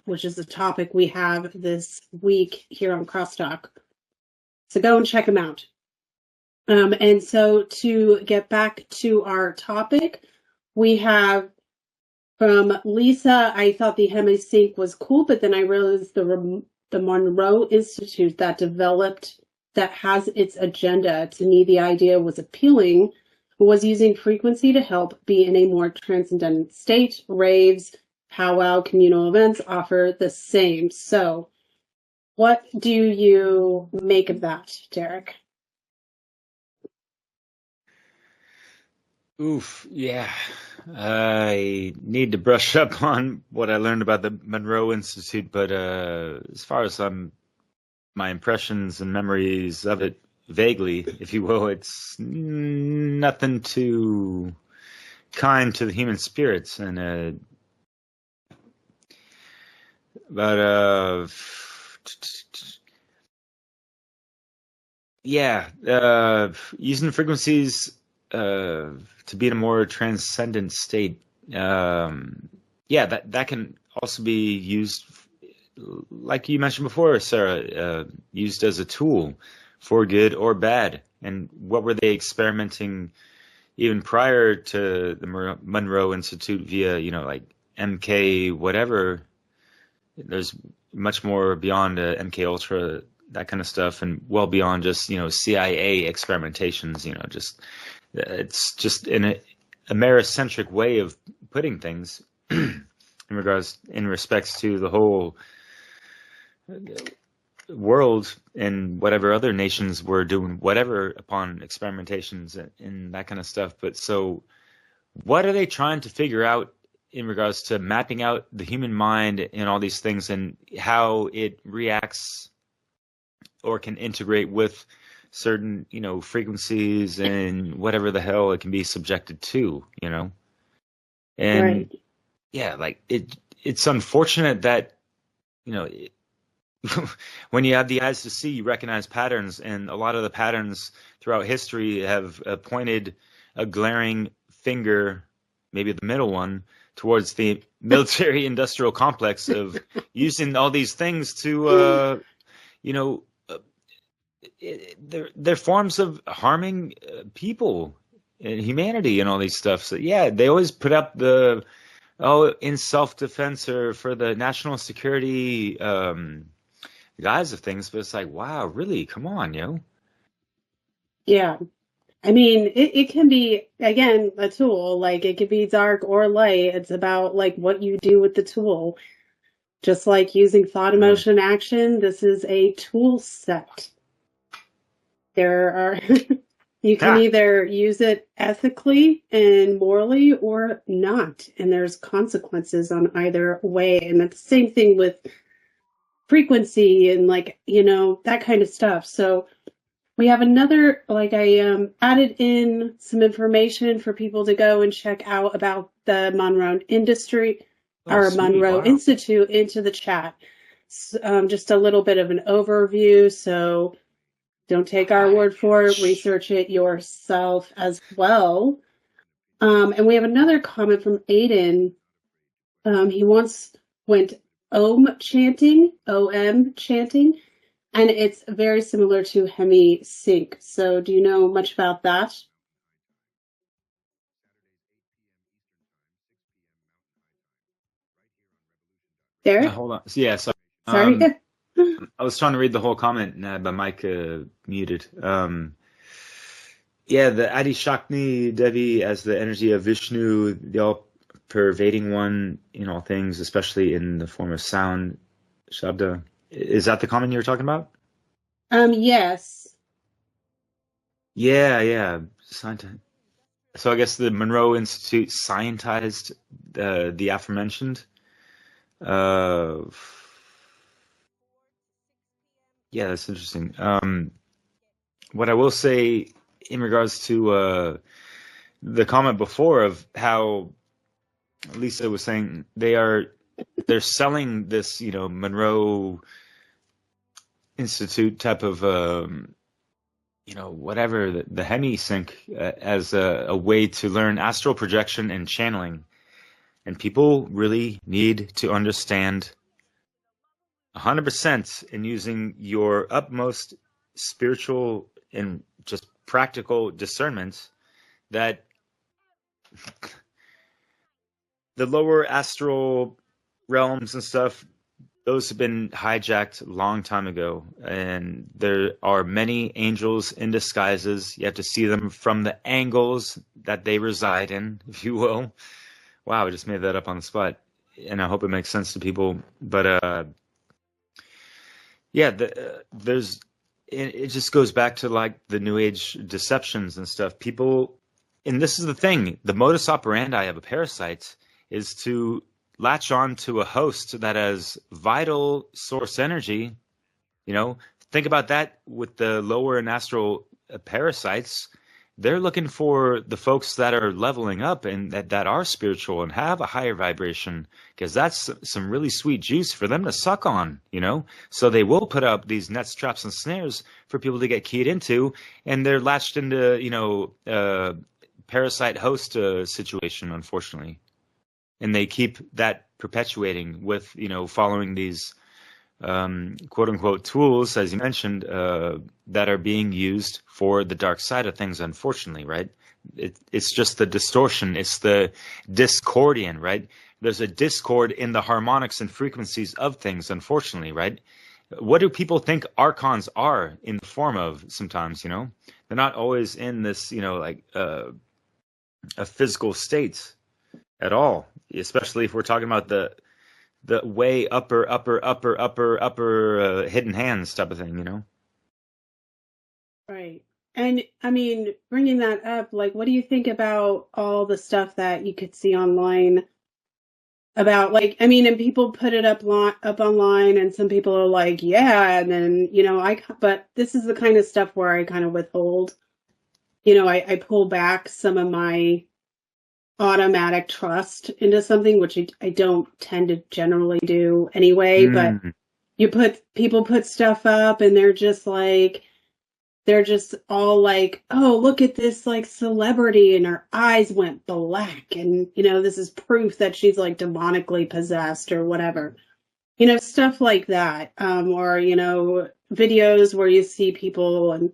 which is the topic we have this week here on CrossTalk. So go and check him out. And so to get back to our topic, we have from Lisa, I thought the Hemisync was cool, but then I realized the Monroe Institute that has its agenda. To me, the idea was appealing, was using frequency to help be in a more transcendent state. Raves, powwow, communal events offer the same. So what do you make of that, Derek? Oof, yeah. I need to brush up on what I learned about the Monroe Institute, but as far as my impressions and memories of it, vaguely, if you will, it's nothing too kind to the human spirits. And using frequencies to be in a more transcendent state. That can also be used, like you mentioned before, Sarah, used as a tool for good or bad. And what were they experimenting even prior to the Monroe Institute via, like MK whatever? There's much more beyond MK Ultra, that kind of stuff, and well beyond just, CIA experimentations, it's just in a Americentric way of putting things in respects to the whole world and whatever other nations were doing, whatever upon experimentations and that kind of stuff. But so what are they trying to figure out in regards to mapping out the human mind and all these things and how it reacts or can integrate with certain, frequencies and whatever the hell it can be subjected to, and right. It's unfortunate that, when you have the eyes to see, you recognize patterns, and a lot of the patterns throughout history have pointed a glaring finger, maybe the middle one, towards the military industrial complex of using all these things to, they're forms of harming people and humanity and all these stuff. So they always put up in self-defense or for the national security guise of things, but it's like, wow, really? Come on, Yeah. I mean, it can be, again, a tool. Like, it could be dark or light. It's about, what you do with the tool. Just like using thought, emotion, action, this is a tool set. There are, you can either use it ethically and morally or not. And there's consequences on either way. And that's the same thing with frequency and that kind of stuff. So we have another, I added in some information for people to go and check out about the Monroe Institute into the chat. just a little bit of an overview. So don't take our word for it. Research it yourself as well. And we have another comment from Aiden. He once went OM chanting, and it's very similar to Hemi Sync. So do you know much about that? Derek? Hold on. Yeah, sorry. Sorry. I was trying to read the whole comment, but mic muted. Yeah, the Adi Shakti Devi as the energy of Vishnu, the all-pervading one in all things, especially in the form of sound, Shabda. Is that the comment you were talking about? Yes. Yeah. So I guess the Monroe Institute scientized the aforementioned. Yeah, that's interesting. What I will say in regards to the comment before of how Lisa was saying they're selling this, Monroe Institute type of whatever the Hemi sync as a way to learn astral projection and channeling, and people really need to understand 100% in using your utmost spiritual and just practical discernment that the lower astral realms and stuff, those have been hijacked a long time ago, and there are many angels in disguises. You have to see them from the angles that they reside in, if you will. Wow, I just made that up on the spot, and I hope it makes sense to people. But yeah, it just goes back to like the New Age deceptions and stuff. People, and this is the thing, the modus operandi of a parasite is to latch on to a host that has vital source energy. Think about that with the lower and astral parasites. They're looking for the folks that are leveling up and that are spiritual and have a higher vibration, because that's some really sweet juice for them to suck on, So they will put up these nets, traps, and snares for people to get keyed into, and they're latched into, parasite host situation, unfortunately. And they keep that perpetuating with, following these quote unquote tools, as you mentioned, that are being used for the dark side of things, unfortunately, right? It's just the distortion. It's the discordian, right? There's a discord in the harmonics and frequencies of things, unfortunately, right? What do people think archons are in the form of sometimes, They're not always in this, like a physical state at all, especially if we're talking about the way upper hidden hands type of thing, Right. And I mean, bringing that up, like, what do you think about all the stuff that you could see online about, like, I mean, and people put it up online, and some people are like, yeah, and then, but this is the kind of stuff where I kind of withhold, I pull back some of my automatic trust into something, which I don't tend to generally do anyway, but people put stuff up and they're just all like, oh, look at this like celebrity and her eyes went black, and this is proof that she's like demonically possessed or whatever, stuff like that, or videos where you see people and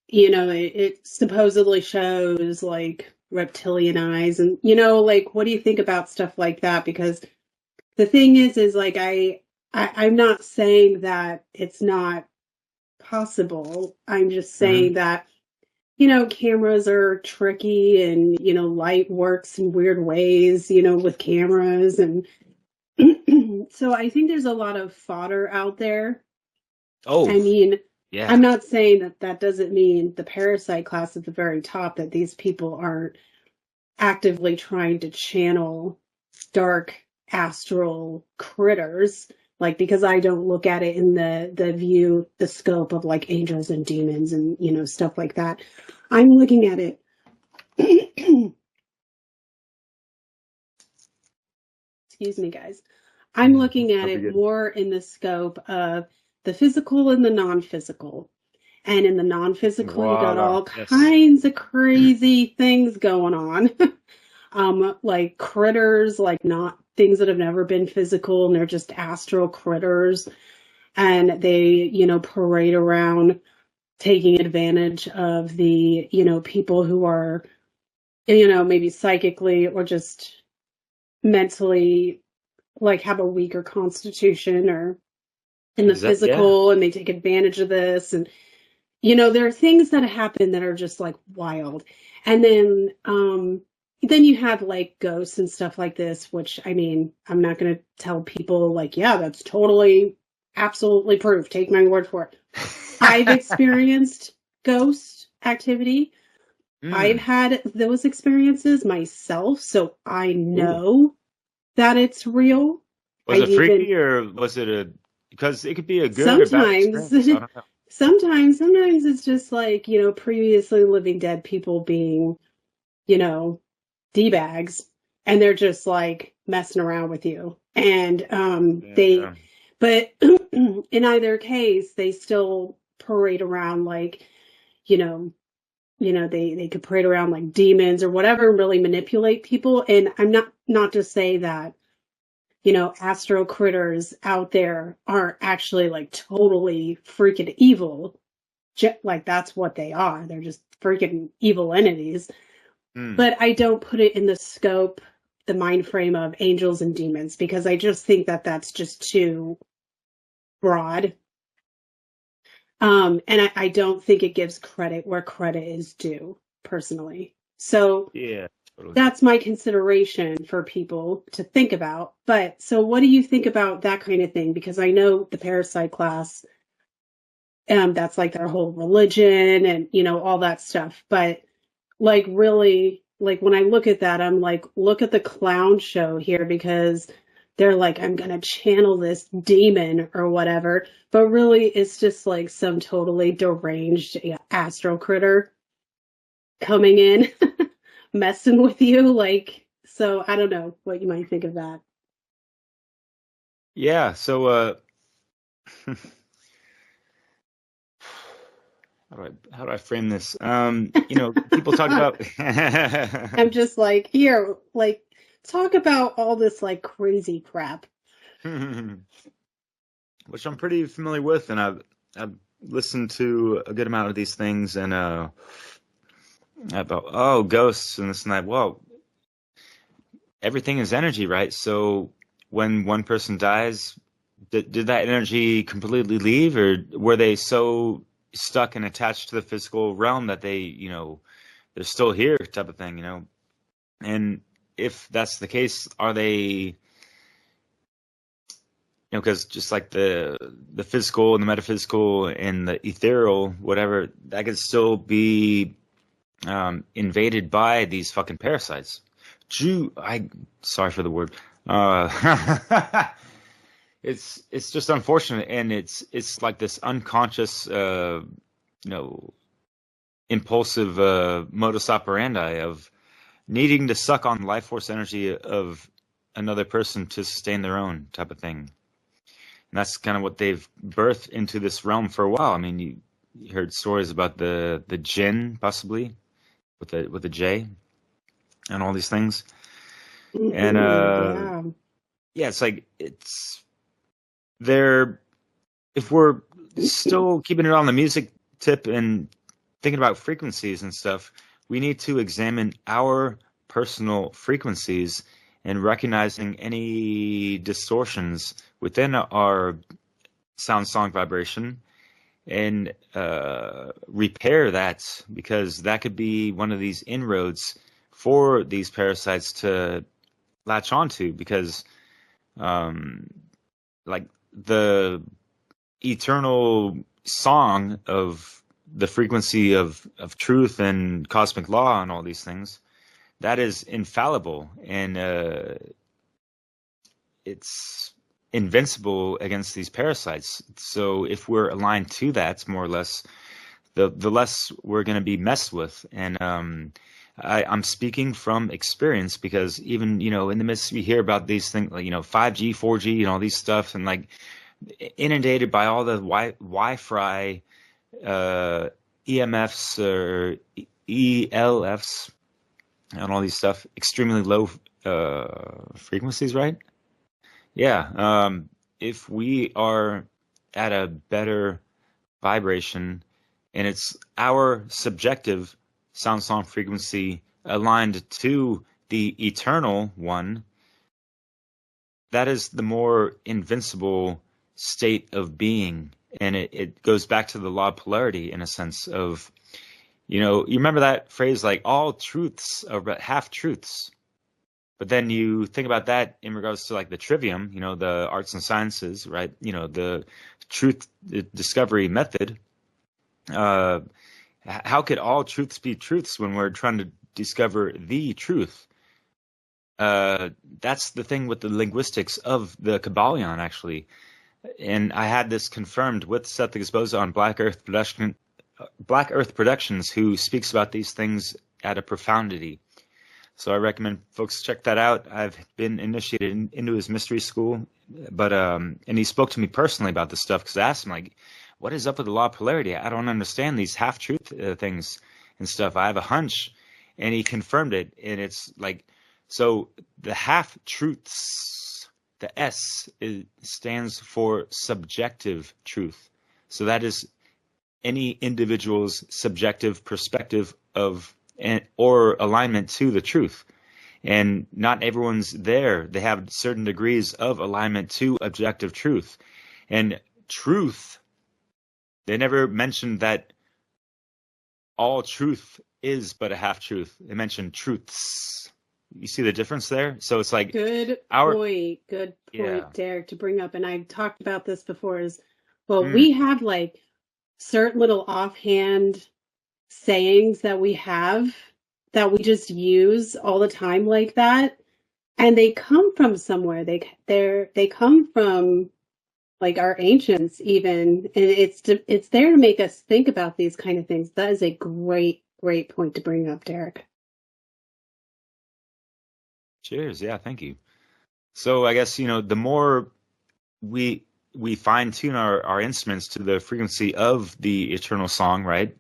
it supposedly shows like reptilian eyes, and like, what do you think about stuff like that? Because the thing is like I'm not saying that it's not possible. I'm just saying that cameras are tricky, and light works in weird ways with cameras, and so I think there's a lot of fodder out there. Oh, I mean, yeah. I'm not saying that doesn't mean the parasite class at the very top, that these people aren't actively trying to channel dark astral critters, like, because I don't look at it in the scope of like angels and demons and stuff like that. I'm looking at it excuse me, guys. I'm looking at it more in the scope of the physical and the non-physical. And in the non-physical, you got all kinds of crazy things going on. Like critters, like not things that have never been physical, and they're just astral critters. And they, you know, parade around taking advantage of the, you know, people who are, you know, maybe psychically or just mentally, like have a weaker constitution or in the physical, and they take advantage of this. And, you know, there are things that happen that are just like wild. And then you have like ghosts and stuff like this, which, I mean, I'm not going to tell people like, yeah, that's totally, absolutely proof. Take my word for it. I've experienced ghost activity. I've had those experiences myself, so I know that it's real. Was it freaky or was it because it could be a good or bad experience. I don't know. Sometimes it's just like, you know, previously living dead people being, you know, D-bags, and they're just like messing around with you. And but in either case, they still parade around like, you know, they could parade around like demons or whatever, really manipulate people. And I'm not to say that, you know, astro critters out there aren't actually like totally freaking evil. Like that's what they are. They're just freaking evil entities. But I don't put it in the scope, the mind frame of angels and demons, because I just think that that's just too broad. And I don't think it gives credit where credit is due, personally. So yeah, totally. That's my consideration for people to think about. But so what do you think about that kind of thing? Because I know the parasite class, that's like their whole religion and, you know, all that stuff. But like really, like when I look at that, I'm like, look at the clown show here, because they're like, I'm going to channel this demon or whatever. But really, it's just like some totally deranged astral critter coming in, messing with you. Like, so I don't know what you might think of that. Yeah. So, how do I frame this? You know, people talk about. I'm just like, here, like, talk about all this like crazy crap. Which I'm pretty familiar with, and I've listened to a good amount of these things, and about ghosts and this and that. Well, everything is energy, right? So when one person dies, did that energy completely leave, or were they so stuck and attached to the physical realm that they, you know, they're still here, type of thing, you know? And if that's the case, are they, you know, because just like the physical and the metaphysical and the ethereal, whatever, that could still be invaded by these fucking parasites. Sorry for the word. It's just unfortunate, and it's like this unconscious, you know, impulsive modus operandi of needing to suck on life force energy of another person to sustain their own, type of thing. And that's kind of what they've birthed into this realm for a while. I mean, you heard stories about the jinn, possibly with the J, and all these things. And yeah, it's like if we're still keeping it on the music tip and thinking about frequencies and stuff, we need to examine our personal frequencies and recognizing any distortions within our sound song vibration and repair that, because that could be one of these inroads for these parasites to latch onto, because like the eternal song of the frequency of truth and cosmic law and all these things, that is infallible, and it's invincible against these parasites. So if we're aligned to that, more or less, the less we're going to be messed with. And I'm speaking from experience, because even, in the midst we hear about these things, like, 5G, 4G, all these stuff, and like inundated by all the Wi-Fi EMFs or ELFs and all these stuff, extremely low frequencies, right? Yeah. If we are at a better vibration, and it's our subjective sound song frequency aligned to the eternal one, that is the more invincible state of being. And it goes back to the law of polarity, in a sense of, you remember that phrase, like, all truths are but half truths. But then you think about that in regards to like the trivium, the arts and sciences, right? The truth discovery method. How could all truths be truths when we're trying to discover the truth? That's the thing with the linguistics of the Kabbalion, actually. And I had this confirmed with Seth Exposa on Black Earth Productions, who speaks about these things at a profundity. So I recommend folks check that out. I've been initiated into his mystery school, but and he spoke to me personally about this stuff, because I asked him, like, what is up with the law of polarity? I don't understand these half-truth things and stuff. I have a hunch, and he confirmed it. And it's like, so the half-truths, the S stands for subjective truth. So that is any individual's subjective perspective of or alignment to the truth. And not everyone's there. They have certain degrees of alignment to objective truth. And truth, they never mentioned that all truth is but a half truth. They mentioned truths. You see the difference there? So it's like good point, yeah. Derek, to bring up. And I talked about this before, is, well, we have like certain little offhand sayings that we have that we just use all the time like that, and they come from somewhere. They come from like our ancients even, and it's there to make us think about these kind of things. That is a great point to bring up, Derek. Cheers. Yeah, thank you. So I guess, the more we fine tune our instruments to the frequency of the eternal song, right,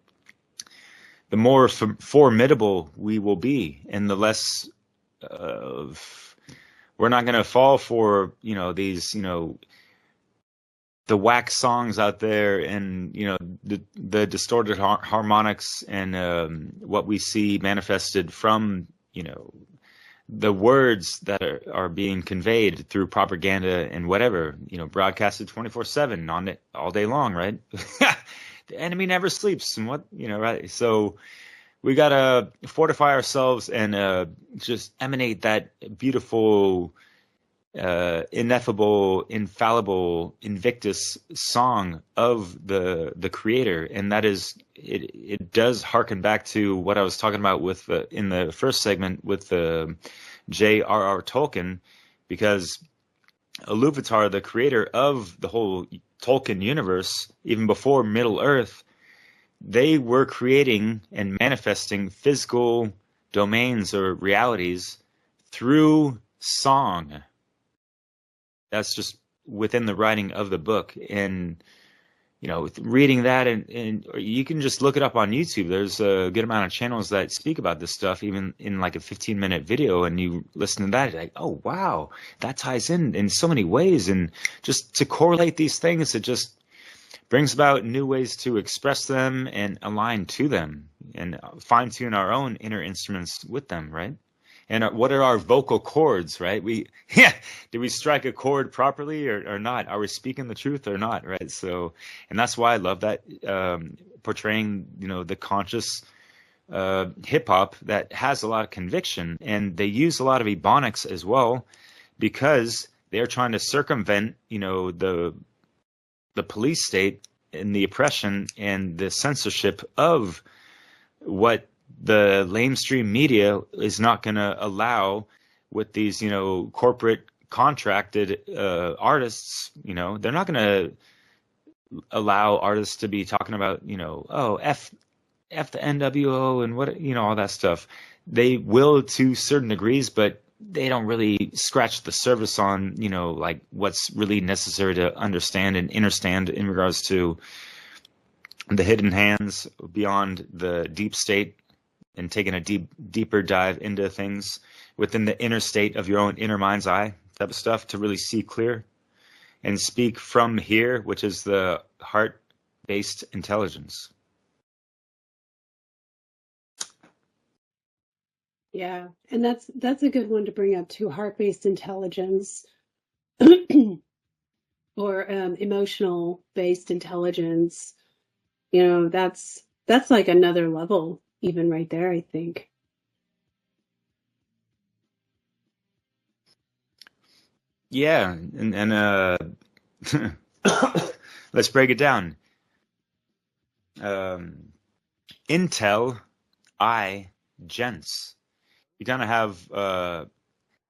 the more formidable we will be, and the less we're not going to fall for, these, the whack songs out there, and, the distorted harmonics, and what we see manifested from, the words that are being conveyed through propaganda and whatever, broadcasted 24/7 all day long, right? The enemy never sleeps, and what, right? So we got to fortify ourselves and just emanate that beautiful, ineffable, infallible, invictus song of the Creator. And that is, it does harken back to what I was talking about with in the first segment with J.R.R. Tolkien, because Iluvatar, the creator of the whole Tolkien universe, even before Middle Earth, they were creating and manifesting physical domains or realities through song. That's just within the writing of the book. And, reading that, and you can just look it up on YouTube. There's a good amount of channels that speak about this stuff, even in like a 15-minute video, and you listen to that, you're like, oh, wow, that ties in so many ways. And just to correlate these things, it just brings about new ways to express them and align to them and fine-tune our own inner instruments with them, right? And what are our vocal cords, right? Did we strike a chord properly or not? Are we speaking the truth or not, right? So, and that's why I love that, portraying, the conscious hip hop that has a lot of conviction, and they use a lot of ebonics as well, because they're trying to circumvent, the police state and the oppression and the censorship of what the lamestream media is not going to allow with these, corporate contracted artists. They're not going to allow artists to be talking about, oh, F the NWO and what, all that stuff. they will to certain degrees, but they don't really scratch the surface on, like what's really necessary to understand and understand in regards to the hidden hands beyond the deep state, and taking a deeper dive into things within the inner state of your own inner mind's eye type of stuff to really see clear and speak from here, which is the heart-based intelligence. Yeah, and that's a good one to bring up too, heart-based intelligence or emotional-based intelligence. That's like another level even right there, I think. Yeah, and let's break it down. Intel, I, gents. You kind of have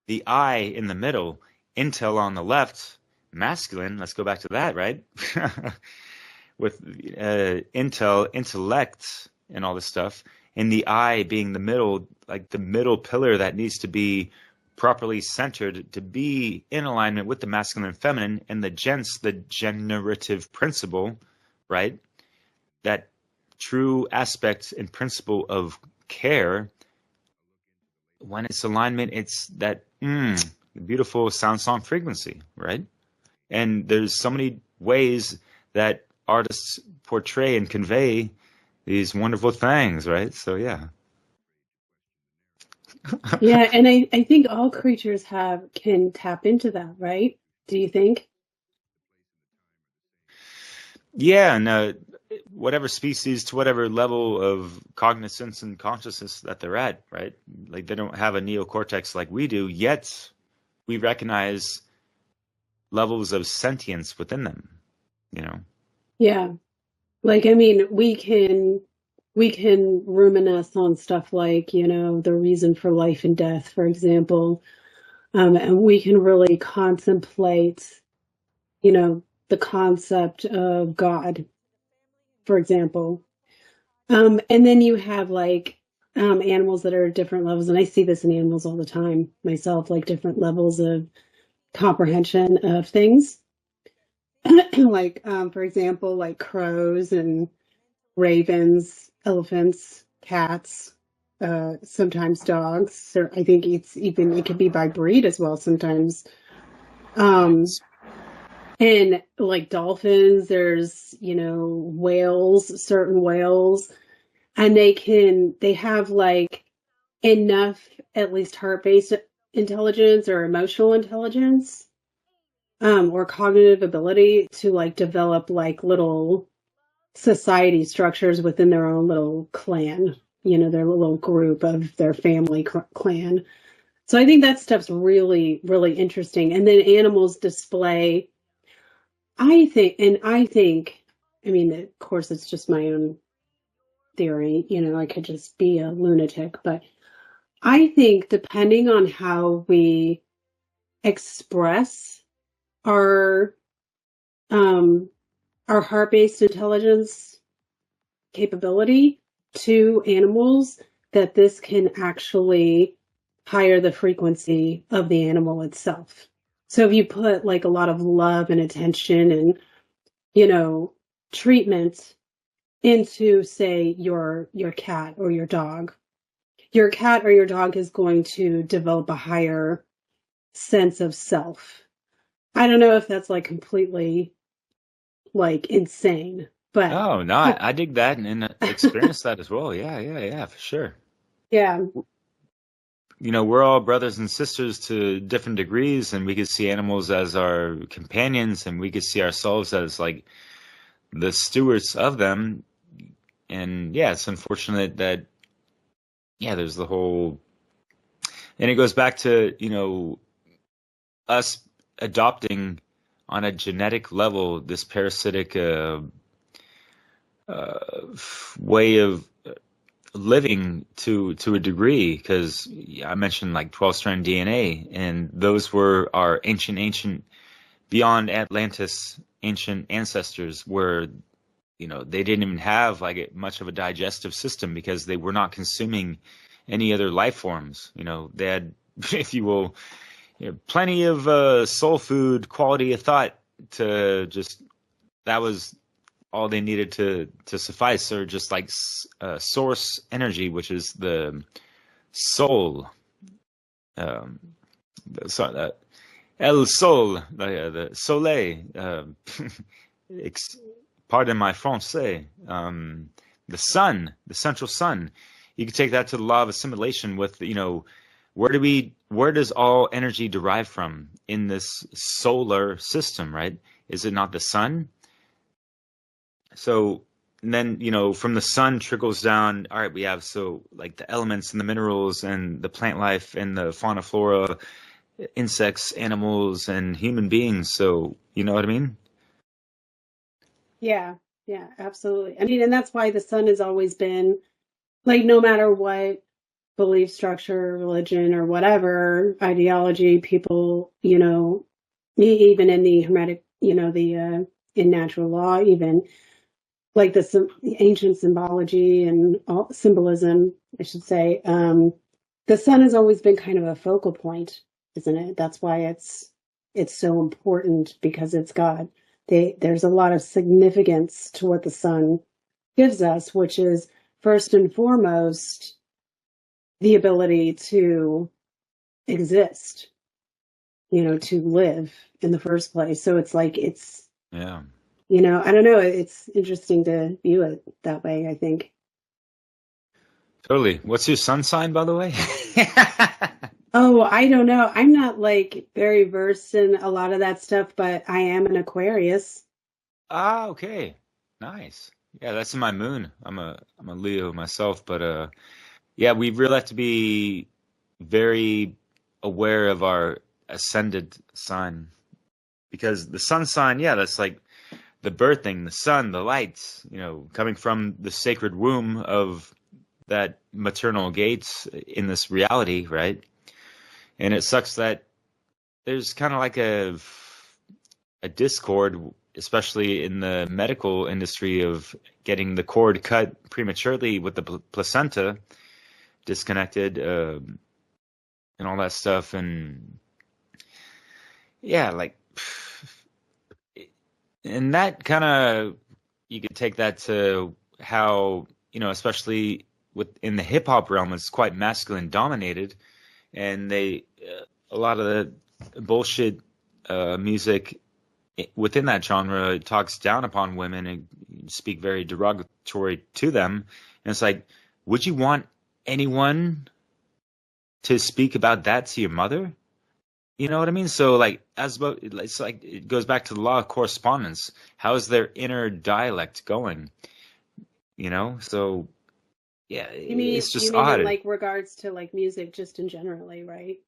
the I in the middle, Intel on the left, masculine. Let's go back to that, right? With Intel, intellect, and all this stuff, and the I being the middle, like the middle pillar that needs to be properly centered to be in alignment with the masculine and feminine, and the gents, the generative principle, right? That true aspect and principle of care. When it's alignment, it's that beautiful sound song frequency, right? And there's so many ways that artists portray and convey these wonderful things, right? So yeah. Yeah, and I think all creatures can tap into that, right? Do you think? Yeah, and whatever species to whatever level of cognizance and consciousness that they're at, right? Like they don't have a neocortex like we do, yet we recognize levels of sentience within them, Yeah. Like, I mean, we can reminisce on stuff like, the reason for life and death, for example. And we can really contemplate, the concept of God, for example. And then you have like animals that are at different levels, and I see this in animals all the time myself, like different levels of comprehension of things. Like, for example, like crows and ravens, elephants, cats, sometimes dogs, or I think it could be by breed as well sometimes. And like dolphins, there's, whales, certain whales, and they have like enough, at least heart-based intelligence or emotional intelligence, or cognitive ability to like develop like little society structures within their own little clan, their little group of their family clan. So I think that stuff's really, really interesting. And then animals display, I think, I mean, of course, it's just my own theory, I could just be a lunatic, but I think depending on how we express our heart-based intelligence capability to animals, that this can actually higher the frequency of the animal itself. So if you put like a lot of love and attention and, treatment into, say, your cat or your dog is going to develop a higher sense of self. I don't know if that's like completely like insane, but oh no, I dig that and experience that as well. Yeah, for sure. Yeah. We're all brothers and sisters to different degrees, and we could see animals as our companions, and we could see ourselves as like the stewards of them. And yeah, it's unfortunate that there's the whole, and it goes back to us adopting on a genetic level this parasitic way of living to a degree, because I mentioned like 12-strand DNA, and those were our ancient beyond Atlantis ancient ancestors, where they didn't even have like much of a digestive system because they were not consuming any other life forms. They had, if you will, plenty of soul food, quality of thought to just, that was all they needed to suffice, or just like source energy, which is the soul. El Sol, the Soleil, pardon my français, the sun, the central sun. You could take that to the law of assimilation with, where does all energy derive from in this solar system, right? Is it not the sun? So then, from the sun trickles down, all right, we have, like the elements and the minerals and the plant life and the fauna, flora, insects, animals, and human beings. So, you know what I mean? Yeah, absolutely. I mean, and that's why the sun has always been, like, no matter what belief structure, religion, or whatever ideology people, even in the Hermetic, in natural law, even like the ancient symbology and all, symbolism, I should say, the sun has always been kind of a focal point, isn't it? That's why it's so important, because it's God. There's a lot of significance to what the sun gives us, which is first and foremost the ability to exist, to live in the first place. So it's like, yeah, I don't know. It's interesting to view it that way, I think. Totally. What's your sun sign, by the way? Oh, I don't know. I'm not like very versed in a lot of that stuff, but I am an Aquarius. Ah, okay. Nice. Yeah, that's in my moon. I'm a Leo myself, but yeah, we really have to be very aware of our ascended sign, because the sun sign, yeah, that's like the birthing, the sun, the lights, coming from the sacred womb of that maternal gates in this reality, right? And it sucks that there's kind of like a discord, especially in the medical industry, of getting the cord cut prematurely with the placenta disconnected, and all that stuff. And yeah, like, and that kind of, you could take that to how, especially in the hip hop realm, it's quite masculine dominated, and a lot of the bullshit music within that genre talks down upon women and speak very derogatory to them. And it's like, would you want anyone to speak about that to your mother? You know what I mean? So like, it's like, it goes back to the law of correspondence. How is their inner dialect going? So yeah, it's just odd. In like regards to like music, just in generally, right?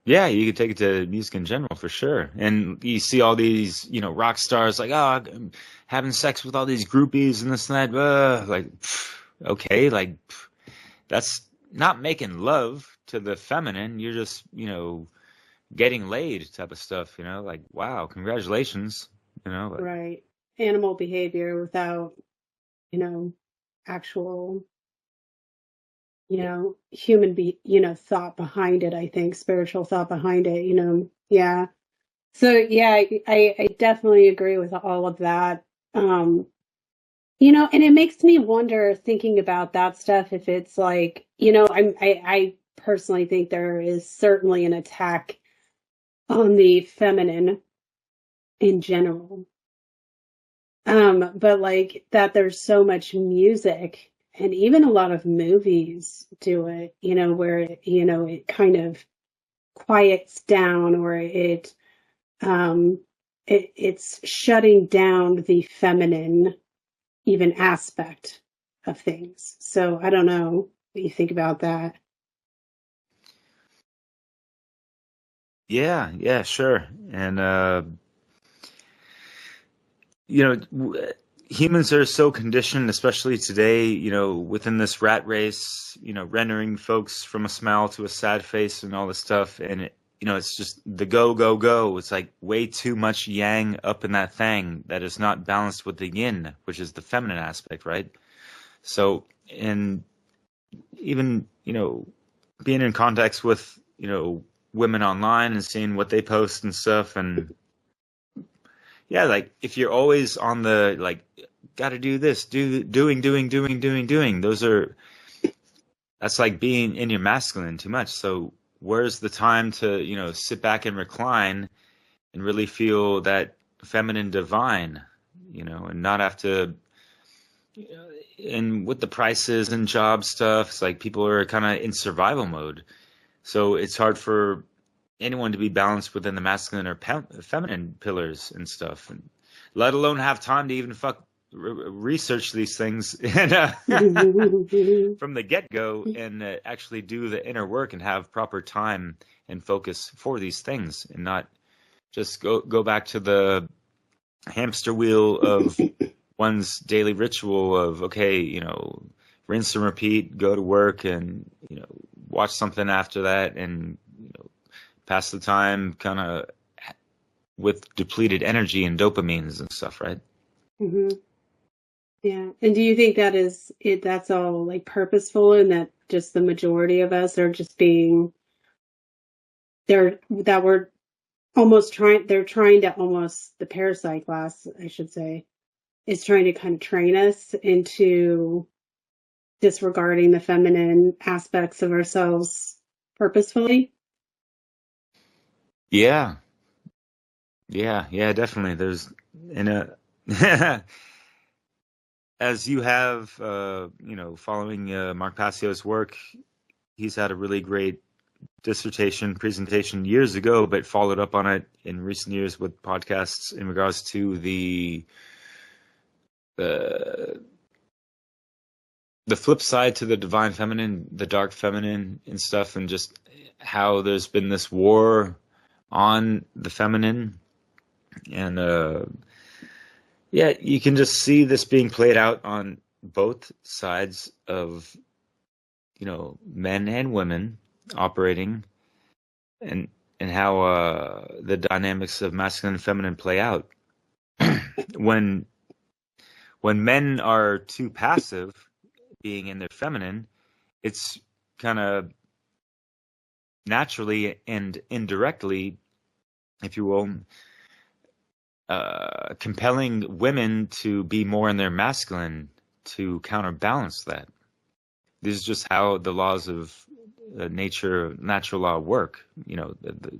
Yeah, you could take it to music in general for sure. And you see all these, rock stars like, oh, I'm having sex with all these groupies and this and that. Like, okay, like, that's not making love to the feminine. You're just, getting laid type of stuff, like, wow, congratulations, Like, right. Animal behavior without, actual, human thought behind it, I think, spiritual thought behind it, yeah. So yeah, I definitely agree with all of that. And it makes me wonder, thinking about that stuff, if it's like, I personally think there is certainly an attack on the feminine in general. But like that there's so much music and even a lot of movies do it, where, it kind of quiets down, or it's shutting down the feminine even aspect of things. So I don't know what you think about that. Yeah, sure. And humans are so conditioned, especially today, within this rat race, rendering folks from a smile to a sad face and all this stuff. And it's just the go, go, go. It's like way too much yang up in that thing that is not balanced with the yin, which is the feminine aspect, right? So, and even, being in context with, women online and seeing what they post and stuff. And yeah, like if you're always on the, like, got to do this, doing, that's like being in your masculine too much. So where's the time to, sit back and recline and really feel that feminine divine, and not have to, and with the prices and job stuff, it's like people are kind of in survival mode. So it's hard for anyone to be balanced within the masculine or feminine pillars and stuff, and let alone have time to even research these things and, from the get-go, and actually do the inner work and have proper time and focus for these things, and not just go back to the hamster wheel of one's daily ritual of, okay, rinse and repeat, go to work, and watch something after that, and pass the time kind of with depleted energy and dopamines and stuff, right? Mm-hmm. Yeah. And do you think that is it? That's all like purposeful, and that just the majority of us are just being they're trying to almost, the parasite class, I should say, is trying to kind of train us into disregarding the feminine aspects of ourselves purposefully? Yeah, definitely. There's in a as you have, following Mark Passio's work, he's had a really great dissertation presentation years ago, but followed up on it in recent years with podcasts in regards to the flip side to the divine feminine, the dark feminine and stuff, and just how there's been this war on the feminine. And you can just see this being played out on both sides of, men and women operating, and how the dynamics of masculine and feminine play out. When men are too passive, being in their feminine, it's kind of naturally and indirectly, if you will, compelling women to be more in their masculine to counterbalance that. This is just how the laws of natural law work.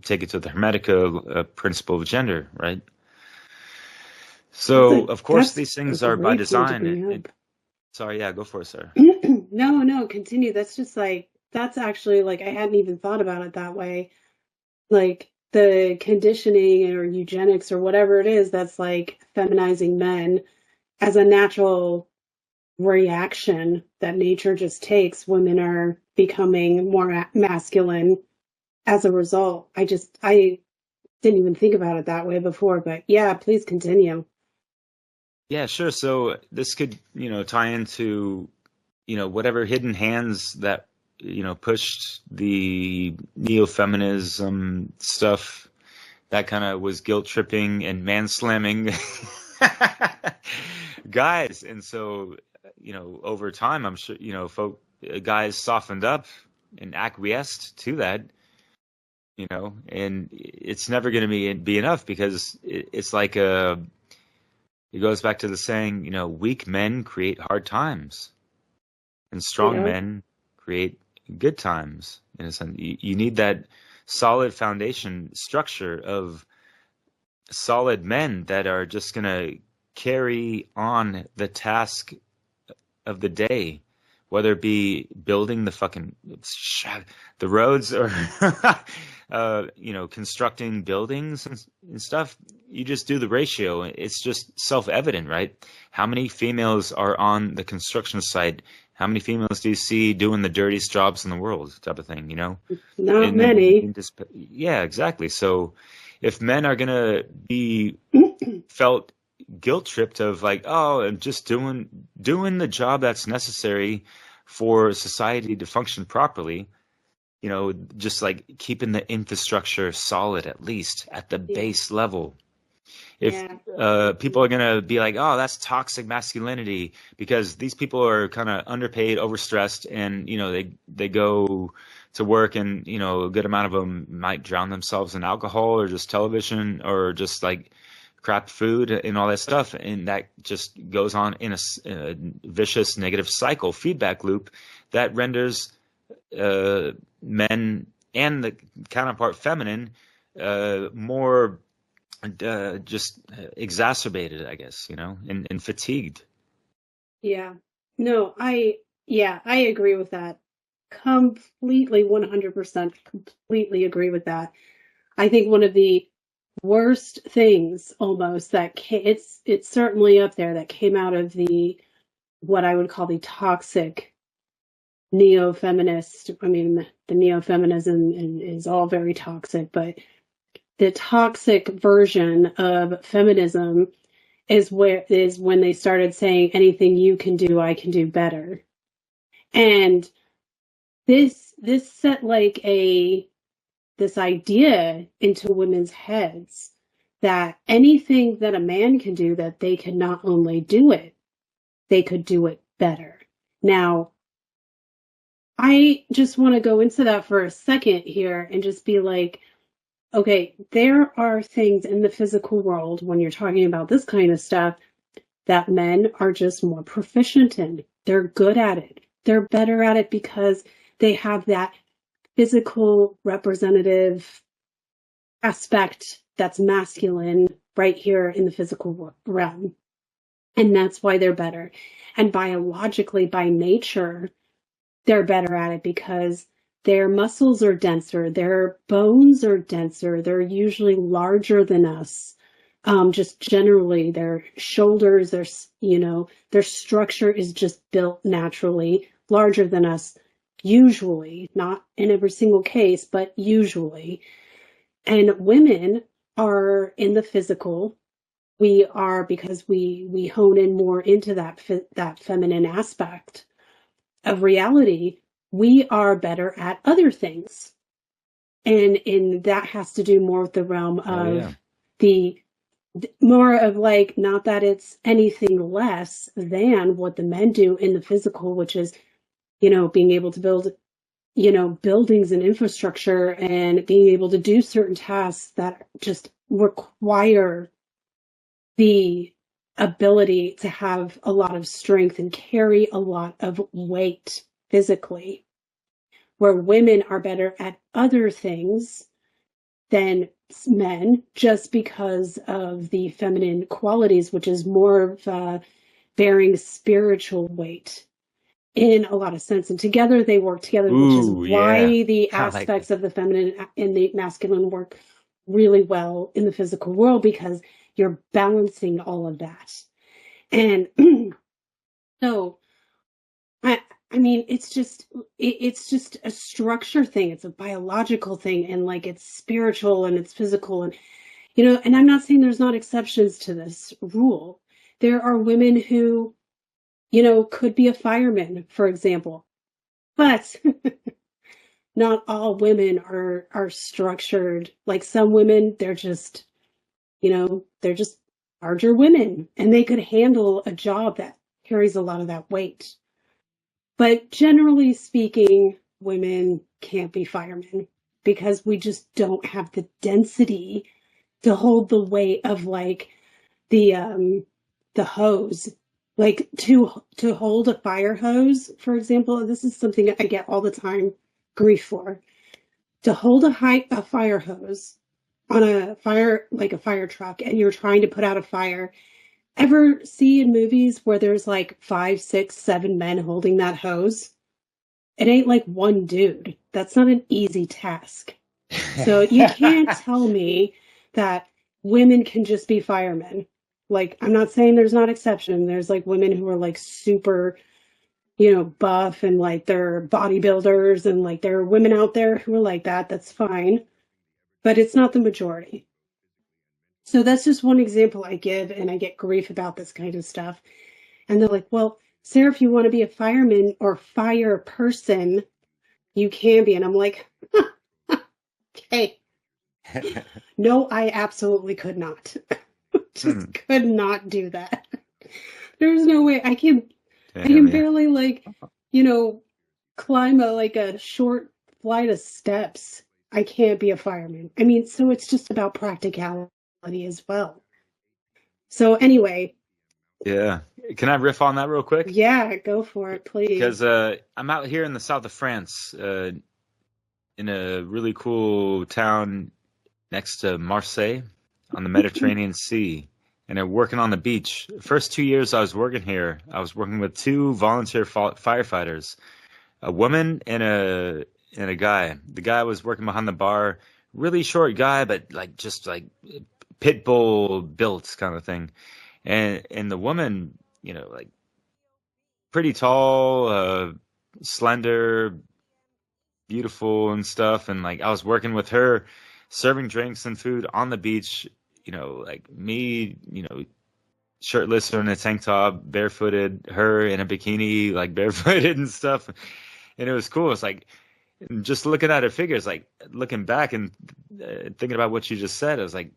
Take it to the Hermetica principle of gender, right? So, of course, these things are by design. Sorry, yeah, go for it, Sarah. No, continue. That's just like, that's actually like, I hadn't even thought about it that way. Like the conditioning or eugenics or whatever it is, that's like feminizing men as a natural reaction that nature just takes. Women are becoming more masculine as a result. I didn't even think about it that way before, but yeah, please continue. Yeah, sure. So this could, tie into, whatever hidden hands that, pushed the neo-feminism stuff that kind of was guilt tripping and man slamming guys. And so, over time, I'm sure, guys softened up and acquiesced to that, and it's never going to be enough, because it's like it goes back to the saying, weak men create hard times, and strong men create good times. In a sense, you need that solid foundation structure of solid men that are just going to carry on the task of the day, whether it be building the roads or constructing buildings and stuff. You just do the ratio. It's just self-evident, right? How many females are on the construction site? How many females do you see doing the dirtiest jobs in the world, type of thing, Not many. Yeah, exactly. So if men are going to be felt guilt tripped of like, oh, I'm just doing the job that's necessary for society to function properly, just like keeping the infrastructure solid, at least at the base level. If people are going to be like, oh, that's toxic masculinity, because these people are kind of underpaid, overstressed, and, you know, they go to work and, you know, a good amount of them might drown themselves in alcohol or just television or just like crap food and all that stuff. And that just goes on in a vicious negative cycle, feedback loop that renders men and the counterpart feminine more just exacerbated, I guess, you know, and fatigued. Yeah. No, I agree with that. Completely, 100% completely agree with that. I think one of the worst things almost that it's certainly up there that came out of what I would call the toxic neo-feminist. I mean, the neo-feminism is all very toxic, but the toxic version of feminism is when they started saying anything you can do, I can do better. And this set like this idea into women's heads that anything that a man can do, that they can not only do it, they could do it better. Now, I just want to go into that for a second here and just be like, okay, there are things in the physical world when you're talking about this kind of stuff that men are just more proficient in. They're good at it. They're better at it because they have that physical representative aspect that's masculine right here in the physical realm. And that's why they're better. And biologically, by nature, they're better at it because their muscles are denser, their bones are denser, they're usually larger than us. Just generally, their shoulders, their structure is just built naturally larger than us, usually, not in every single case, but usually. And women are in the physical. We are, because we hone in more into that feminine aspect of reality, we are better at other things. And that has to do more with the realm of more of like, not that it's anything less than what the men do in the physical, which is, you know, being able to build, you know, buildings and infrastructure and being able to do certain tasks that just require the ability to have a lot of strength and carry a lot of weight physically, where women are better at other things than men just because of the feminine qualities, which is more of bearing spiritual weight in a lot of sense. And together they work together, which is why the aspects of the feminine and the masculine work really well in the physical world, because you're balancing all of that. And so, I mean, it's just a structure thing. It's a biological thing, and like it's spiritual and it's physical, and you know. And I'm not saying there's not exceptions to this rule. There are women who, you know, could be a fireman, for example, but not all women are structured. Like some women, they're just, you know, they're just larger women, and they could handle a job that carries a lot of that weight. But generally speaking, women can't be firemen because we just don't have the density to hold the weight of like the hose. Like to hold a fire hose, for example, this is something I get all the time grief for. To hold a fire hose on a fire truck, and you're trying to put out a fire. Ever see in movies where there's like 5, 6, 7 men holding that hose? It ain't like one dude. That's not an easy task. So you can't tell me that women can just be firemen. Like, I'm not saying there's not exception. There's like women who are like super, you know, buff, and like they're bodybuilders, and like there are women out there who are like that. That's fine. But it's not the majority. So that's just one example I give, and I get grief about this kind of stuff. And they're like, well, Sarah, if you want to be a fireman or fire person, you can be. And I'm like, okay. No, I absolutely could not. just could not do that. There's no way I can barely like, climb a short flight of steps. I can't be a fireman. I mean, so it's just about practicality as well. So anyway. Yeah. Can I riff on that real quick? Yeah, go for it, please. Because I'm out here in the south of France, in a really cool town next to Marseille on the Mediterranean Sea, and I'm working on the beach. First 2 years I was working here, I was working with 2 volunteer firefighters, a woman and a guy. The guy was working behind the bar, really short guy, but just pit bull built kind of thing. And the woman, pretty tall, slender, beautiful and stuff. And I was working with her, serving drinks and food on the beach, me, shirtless or in a tank top, barefooted, her in a bikini, barefooted and stuff. And it was cool. It's just looking at her figures, looking back and thinking about what you just said, I was like,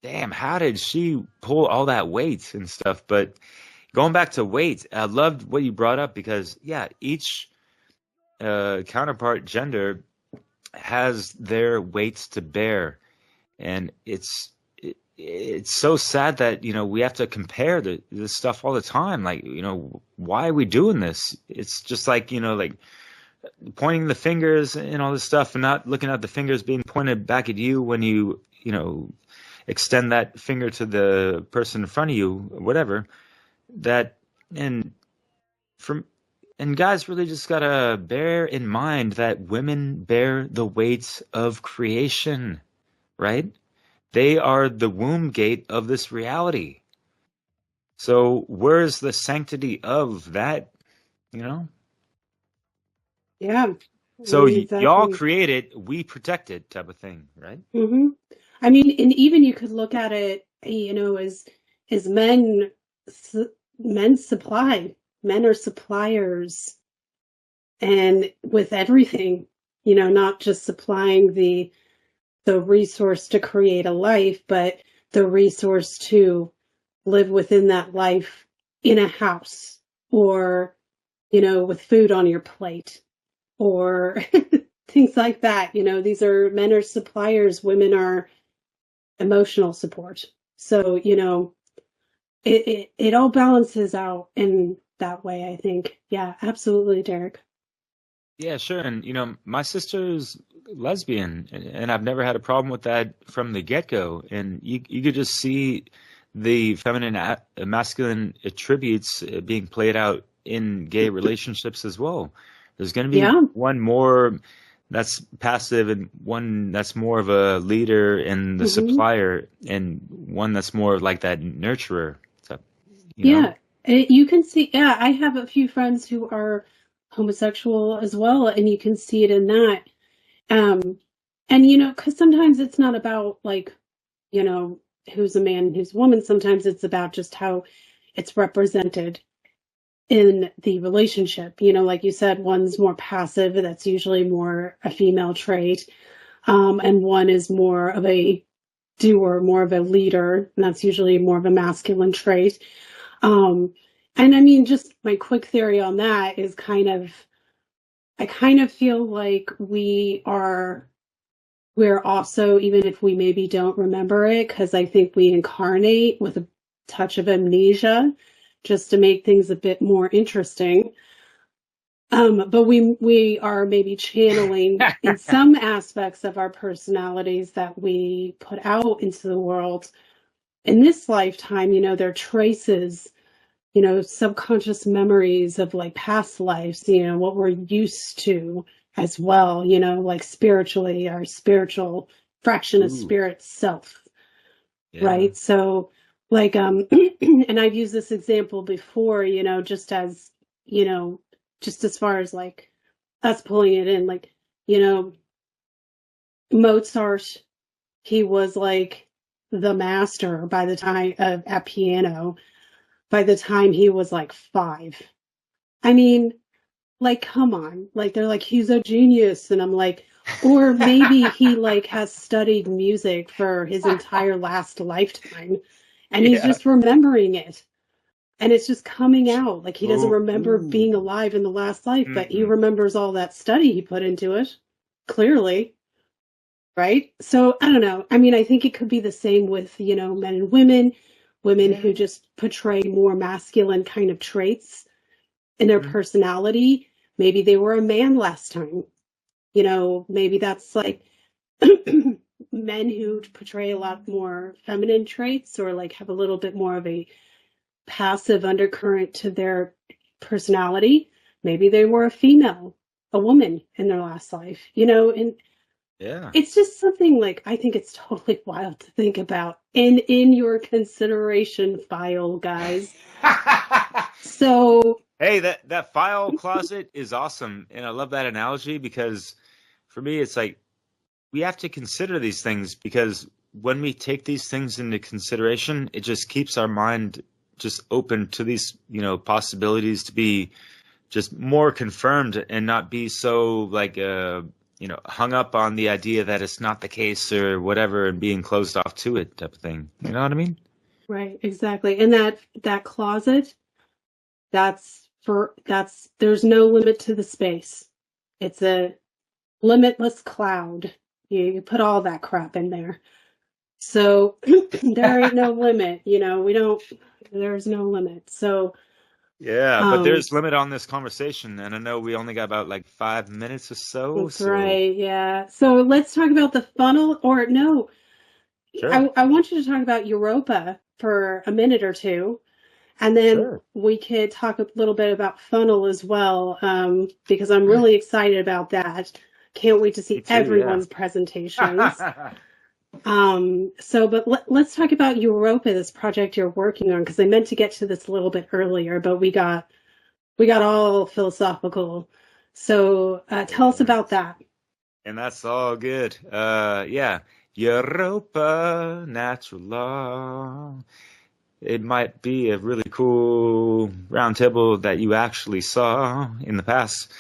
damn, how did she pull all that weight and stuff? But going back to weight, I loved what you brought up because, each counterpart gender has their weights to bear. And it's so sad that, we have to compare this stuff all the time. Why are we doing this? It's just pointing the fingers and all this stuff and not looking at the fingers being pointed back at you when you extend that finger to the person in front of you, whatever. And guys really just gotta bear in mind that women bear the weight of creation, right? They are the womb gate of this reality. So where's the sanctity of that, Yeah. So exactly. Y'all create it, we protect it type of thing, right? Mm-hmm. I mean, and even you could look at it, as men supply. Men are suppliers, and with everything, not just supplying the resource to create a life, but the resource to live within that life in a house, or with food on your plate, or things like that. Men are suppliers, women are emotional support. So, it all balances out in that way, I think. Yeah, absolutely, Derek. Yeah, sure. And, my sister's lesbian, and I've never had a problem with that from the get-go. And you could just see the feminine masculine attributes being played out in gay relationships as well. There's going to be one more that's passive and one that's more of a leader and the supplier, and one that's more like that nurturer. So, you can see. Yeah, I have a few friends who are homosexual as well, and you can see it in that. And because sometimes it's not about who's a man and who's a woman. Sometimes it's about just how it's represented in the relationship. Like you said, one's more passive, that's usually more a female trait, and one is more of a doer, more of a leader, and that's usually more of a masculine trait. And I mean, just my quick theory on that is I kind of feel like we're also, even if we maybe don't remember it, because I think we incarnate with a touch of amnesia just to make things a bit more interesting. But we are maybe channeling in some aspects of our personalities that we put out into the world in this lifetime. They're traces, subconscious memories of past lives, what we're used to as well, spiritually, our spiritual fraction of spirit self. Yeah. Right. So and I've used this example before, just as, just as far as us pulling it in, Mozart, he was the master by the time at piano, by the time he was 5. I mean, come on, they're he's a genius. And I'm or maybe he has studied music for his entire last lifetime and he's just remembering it. And it's just coming out. Like, he doesn't remember being alive in the last life, but he remembers all that study he put into it, clearly. Right? So, I don't know. I mean, I think it could be the same with, men and women who just portray more masculine kind of traits in their personality. Maybe they were a man last time. Maybe that's like men who portray a lot more feminine traits, or like have a little bit more of a passive undercurrent to their personality. Maybe they were a woman in their last life, and it's just something like, I think it's totally wild to think about in your consideration file, guys. So, hey, that file closet is awesome, and I love that analogy, because for me it's like we have to consider these things, because when we take these things into consideration, it just keeps our mind just open to these, possibilities to be just more confirmed, and not be so like, hung up on the idea that it's not the case or whatever, and being closed off to it type of thing. You know what I mean? right, exactly. And that closet, there's no limit to the space. It's a limitless cloud. You put all that crap in there. So there ain't no limit, there's no limit. So yeah, but there's limit on this conversation, and I know we only got about like 5 minutes or so. That's right, yeah. So let's talk about the funnel, or no. Sure. I want you to talk about Europa for a minute or two, and then we could talk a little bit about FUNL as well, because I'm really excited about that. Can't wait to see everyone's presentations. But let's talk about Europa, this project you're working on, because I meant to get to this a little bit earlier, but we got all philosophical. So tell us about that. And that's all good. Europa, natural law. It might be a really cool roundtable that you actually saw in the past,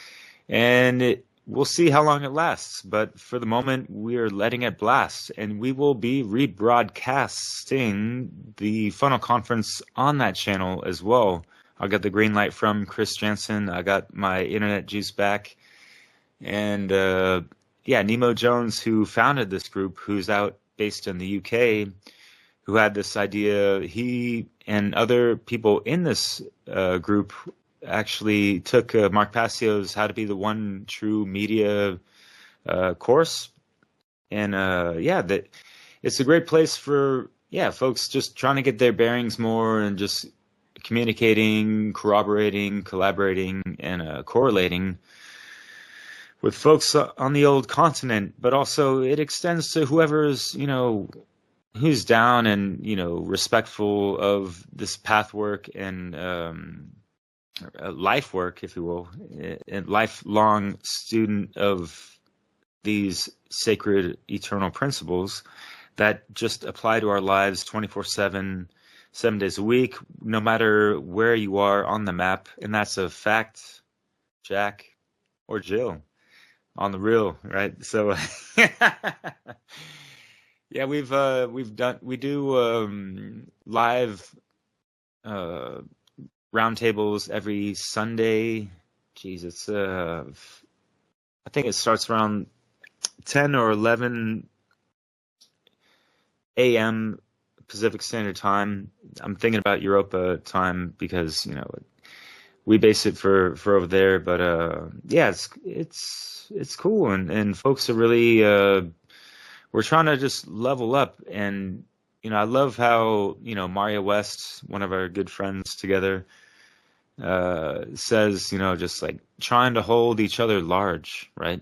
and we'll see how long it lasts. But for the moment, we're letting it blast, and we will be rebroadcasting the Funnel Conference on that channel as well. I got the green light from Chris Jansen. I got my internet juice back, and Nemo Jones, who founded this group, who's based in the UK, who had this idea. He and other people in this group actually took Mark Passio's How to Be the One True Media course. And it's a great place for folks just trying to get their bearings more, and just communicating, corroborating, collaborating, and correlating with folks on the old continent. But also it extends to whoever's, who's down and, respectful of this path work and life work, if you will, a lifelong student of these sacred eternal principles that just apply to our lives 24/7, 7 days a week, no matter where you are on the map. And that's a fact, Jack or Jill, on the real, right? So we do live roundtables every Sunday. It's I think it starts around 10 or 11 a.m. Pacific Standard Time. I'm thinking about Europa time because we base it for over there. But it's cool, and folks are really we're trying to just level up. And I love how Maria West, one of our good friends together, says just like trying to hold each other large, right?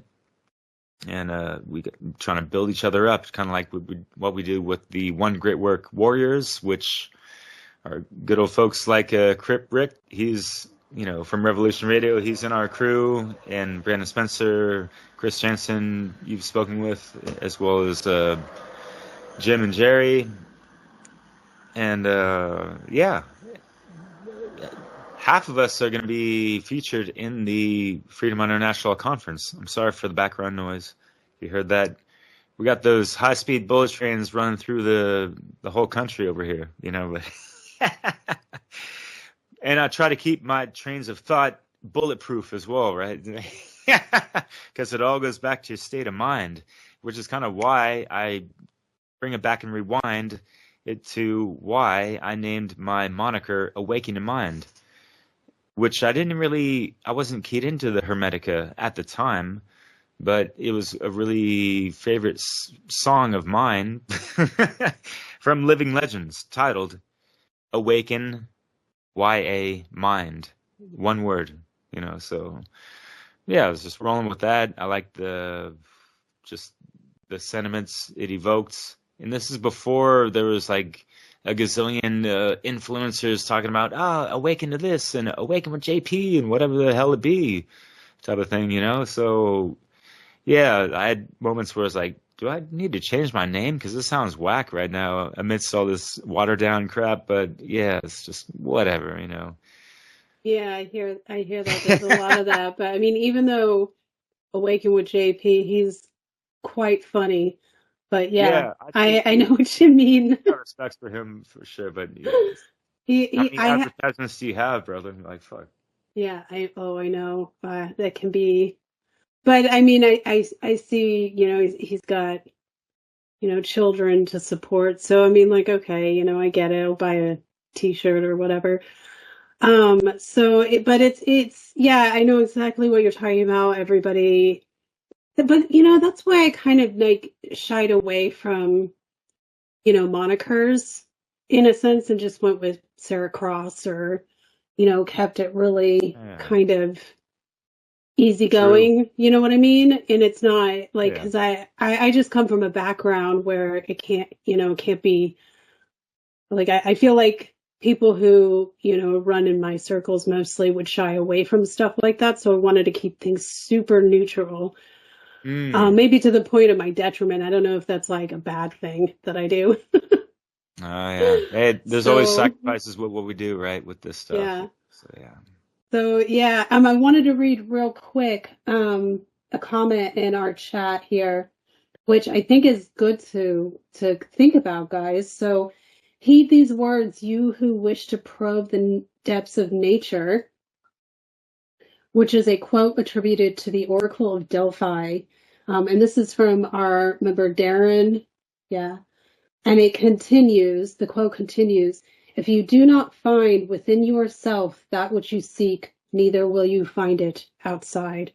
And we trying to build each other up, kind of like what we do with the One Great Work Warriors, which are good old folks like Crip Rick. He's from Revolution Radio. He's in our crew, and Brandon Spencer, Chris Jansen, you've spoken with, as well as Jim and Jerry. And half of us are going to be featured in the Freedom International Conference. I'm sorry for the background noise. You heard that. we got those high-speed bullet trains running through the whole country over here, you know. And I try to keep my trains of thought bulletproof as well, right? Because it all goes back to your state of mind, which is kind of why I bring it back and rewind it to why I named my moniker AwakenYaMind, which I wasn't keyed into the Hermetica at the time, but it was a really favorite song of mine from Living Legends titled Awaken YA-Mind. One word, you know, so yeah, I was just rolling with that. I like the sentiments it evoked. And this is before there was like a gazillion influencers talking about, awaken to this and awaken with JP and whatever the hell it be type of thing, you know? So yeah, I had moments where I was like, do I need to change my name? Because this sounds whack right now amidst all this watered down crap. But yeah, it's just whatever, you know. Yeah, I hear that. There's a lot of that. But I mean, even though Awaken with JP, he's quite funny. But yeah, I know what you mean. I have respect for him for sure, but yeah, how many advertisements do you have, brother? Like, fuck. Yeah, I know that can be, but I mean, I see, you know, he's got, you know, children to support. So I mean, like, okay, you know, I get it. I'll buy a T-shirt or whatever. But it's yeah, I know exactly what you're talking about. Everybody. But, you know, that's why I kind of like shied away from, you know, monikers in a sense and just went with Sarah Cross or, you know, kept it really kind of easygoing. True. You know what I mean? And it's not like, because I just come from a background where it can't be like, I feel like people who, you know, run in my circles mostly would shy away from stuff like that. So I wanted to keep things super neutral. Maybe to the point of my detriment. I don't know if that's like a bad thing that I do. Yeah. Hey, there's always sacrifices with what we do, right? With this stuff. Yeah. So yeah. I wanted to read real quick a comment in our chat here, which I think is good to think about, guys. So heed these words, you who wish to probe the depths of nature, which is a quote attributed to the Oracle of Delphi. And this is from our member Darren. Yeah. And it continues, the quote continues, if you do not find within yourself that which you seek, neither will you find it outside.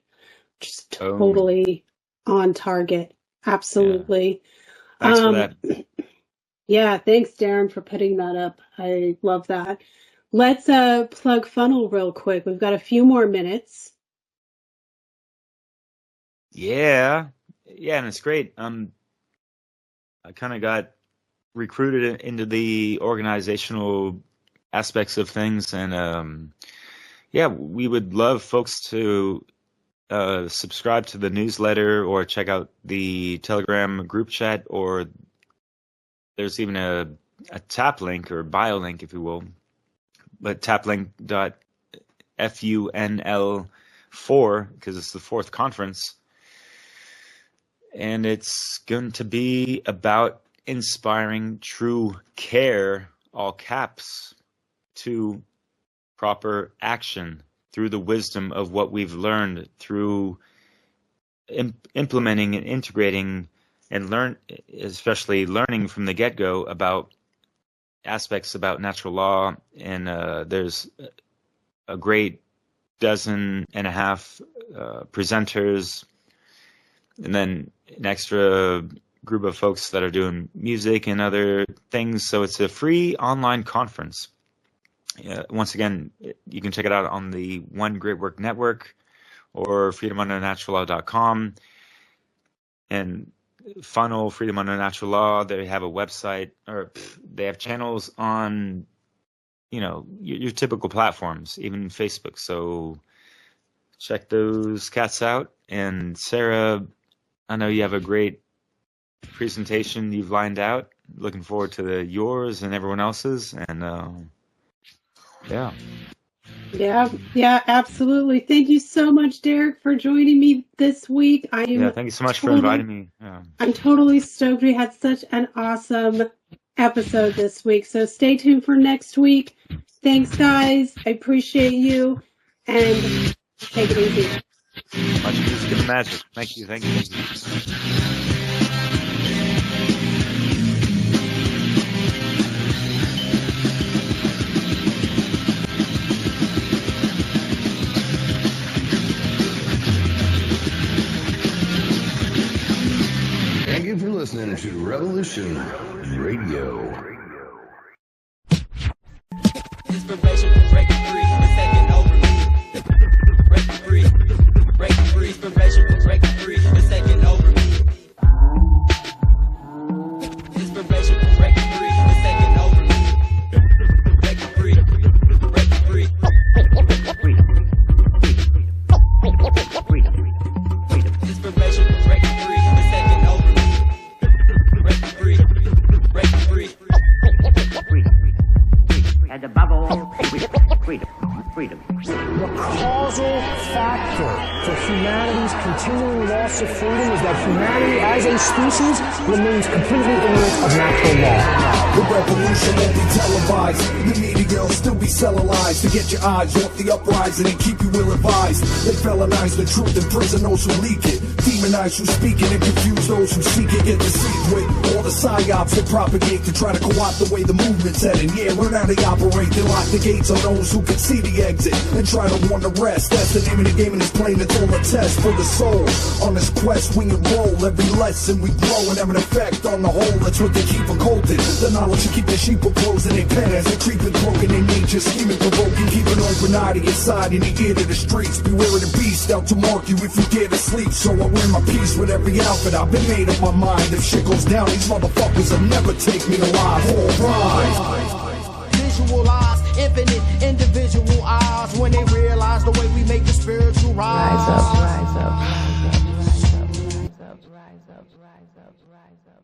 Just totally on target. Absolutely. Yeah. Thanks for that. Yeah, thanks, Darren, for putting that up. I love that. Let's plug FUNL real quick. We've got a few more minutes. Yeah, and it's great. I kind of got recruited into the organizational aspects of things, and yeah, we would love folks to subscribe to the newsletter or check out the Telegram group chat, or there's even a tap link or bio link, if you will, but taplink.FUNL4 because it's the 4th conference. And it's going to be about inspiring true care, all caps, to proper action through the wisdom of what we've learned through implementing and integrating and especially learning from the get-go about aspects about natural law. And there's a great 12.5 presenters, and then an extra group of folks that are doing music and other things. So it's a free online conference. Once again, you can check it out on the One Great Work Network or freedomundernaturalaw.com. And FUNL, Freedom Under Natural Law, they have a website, or they have channels on, you know, your typical platforms, even Facebook. So check those cats out. And Sarah, I know you have a great presentation you've lined out. Looking forward to yours and everyone else's. And yeah. Yeah, absolutely. Thank you so much, Derek, for joining me this week. Thank you so much for inviting me. Yeah. I'm totally stoked. We had such an awesome episode this week. So stay tuned for next week. Thanks, guys. I appreciate you. And take it easy. Much music and magic. Thank you. Thank you for listening to Revolution Radio. Inspiration for breaking free, it's taking over me. Breaking free, inspiration for breaking free, it's taking over me. Inspiration for breaking free, it's taking over me. Breaking free, inspiration for breaking free, it's taking over me. Breaking free, and above all, freedom. The causal factor for humanity's continuing loss of freedom is that humanity as a species remains completely ignorant of natural law. The revolution won't be televised. The media will still be selling lies to get your eyes off the uprising and keep you ill-advised. They felonize the truth and prison those who leak it. Demonize who speak it and confuse those who seek it. Get deceived with all the psyops they propagate to try to co-opt the way the movement's heading. Yeah, learn how they operate. They lock the gates on those who can see the exit and try to warn the rest. That's the name of the game, and it's plain it's all a test for the soul. On this quest we enroll, every lesson we grow and have an effect on the whole. That's what they keep occulted. The knowledge to keep the sheep closed in their pen as they creep and cloak in their nature, scheming, provoking, keep an open eye to your side in the ear to the streets. Beware of the beast out to mark you if you dare to sleep. So I wear my peace with every outfit. I've been made up my mind. If shit goes down, these motherfuckers will never take me alive. All rise. Visualize infinite individual eyes when they realize the way we make the spiritual rise. Rise up, rise up, rise up, rise up, rise up, rise up, rise up, rise up.